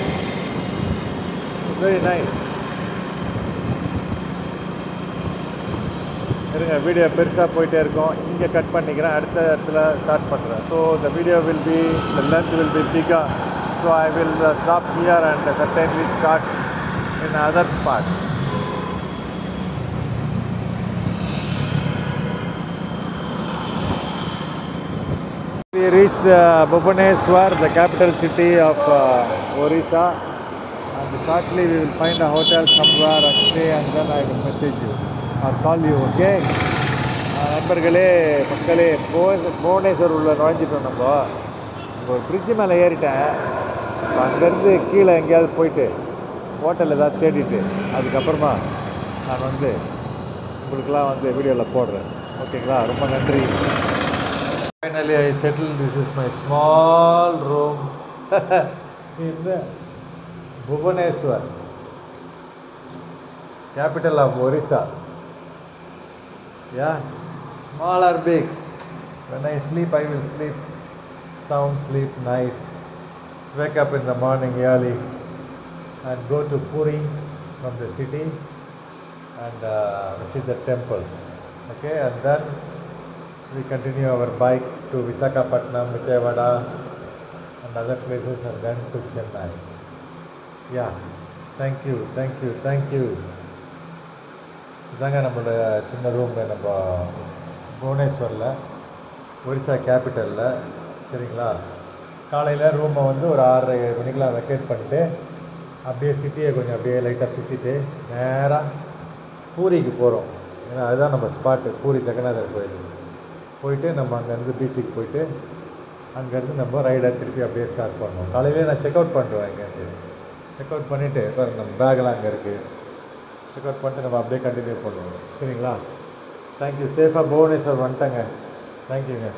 It's very nice. இருங்க, வீடியோ பெருசாக போயிட்டே இருக்கும், இங்கே கட் பண்ணிக்கிறேன், அடுத்த இடத்துல ஸ்டார்ட் பண்ணுறேன். So the video will be, the length will be bigger, so I will stop here and certainly start in other spot. We reached Bhubaneswar, the capital city of Orissa, and and shortly we will find a hotel somewhere and stay, and then I will message you or call you, okay? நண்பர்களே, மக்களே, புவனேஸ்வர் உள்ள நுழைஞ்சிட்டோம். நம்ம இங்கே ஒரு fridge மேலே ஏறிட்டேன். இப்போ அங்கேருந்து கீழே எங்கேயாவது போயிட்டு ஹோட்டல் ஏதாவது தேடிட்டு அதுக்கப்புறமா நான் வந்து உங்களுக்கெல்லாம் வந்து வீடியோவில் போடுறேன், ஓகேங்களா? ரொம்ப நன்றி. Finally I settle. This is my small room in Bhubaneswar, capital of Orissa. Yeah, small or big, when I sleep I will sleep sound sleep, nice. Wake up in the morning early and go to Puri from the city and visit the temple, okay, and then we continue our bike to Visakhapatnam, Vijayawada and other places, and then to Chennai. Yeah, thank you. இதாங்க நம்மளோட சின்ன room நம்ம புவனேஸ்வரில், ஒரிசா கேபிட்டலில், சரிங்களா? காலையில் ரூமை வந்து ஒரு 6:30 மணிக்கெலாம் வெக்கேட் பண்ணிட்டு அப்படியே சிட்டியை கொஞ்சம் அப்படியே லைட்டாக சுற்றிட்டு நேராக பூரிக்கு போகிறோம். ஏன்னா அதுதான் நம்ம ஸ்பாட்டு, பூரி ஜெகநாதர் கோயில். போயிட்டு நம்ம அங்கேருந்து பீச்சுக்கு போயிட்டு அங்கேருந்து நம்ம ரைடை திருப்பி அப்படியே ஸ்டார்ட் பண்ணுவோம். காலையிலே நான் செக் அவுட் பண்ணுறோம். இங்கேருந்து செக் அவுட் பண்ணிவிட்டு நம்ம பேக்கெலாம் அங்கே இருக்குது. செக் அவுட் பண்ணிட்டு நம்ம அப்படியே கண்டினியூ பண்ணுவோம், சரிங்களா? தேங்க்யூ. சேஃபாக புவனேஸ்வர் வந்துட்டேங்க. தேங்க்யூங்க.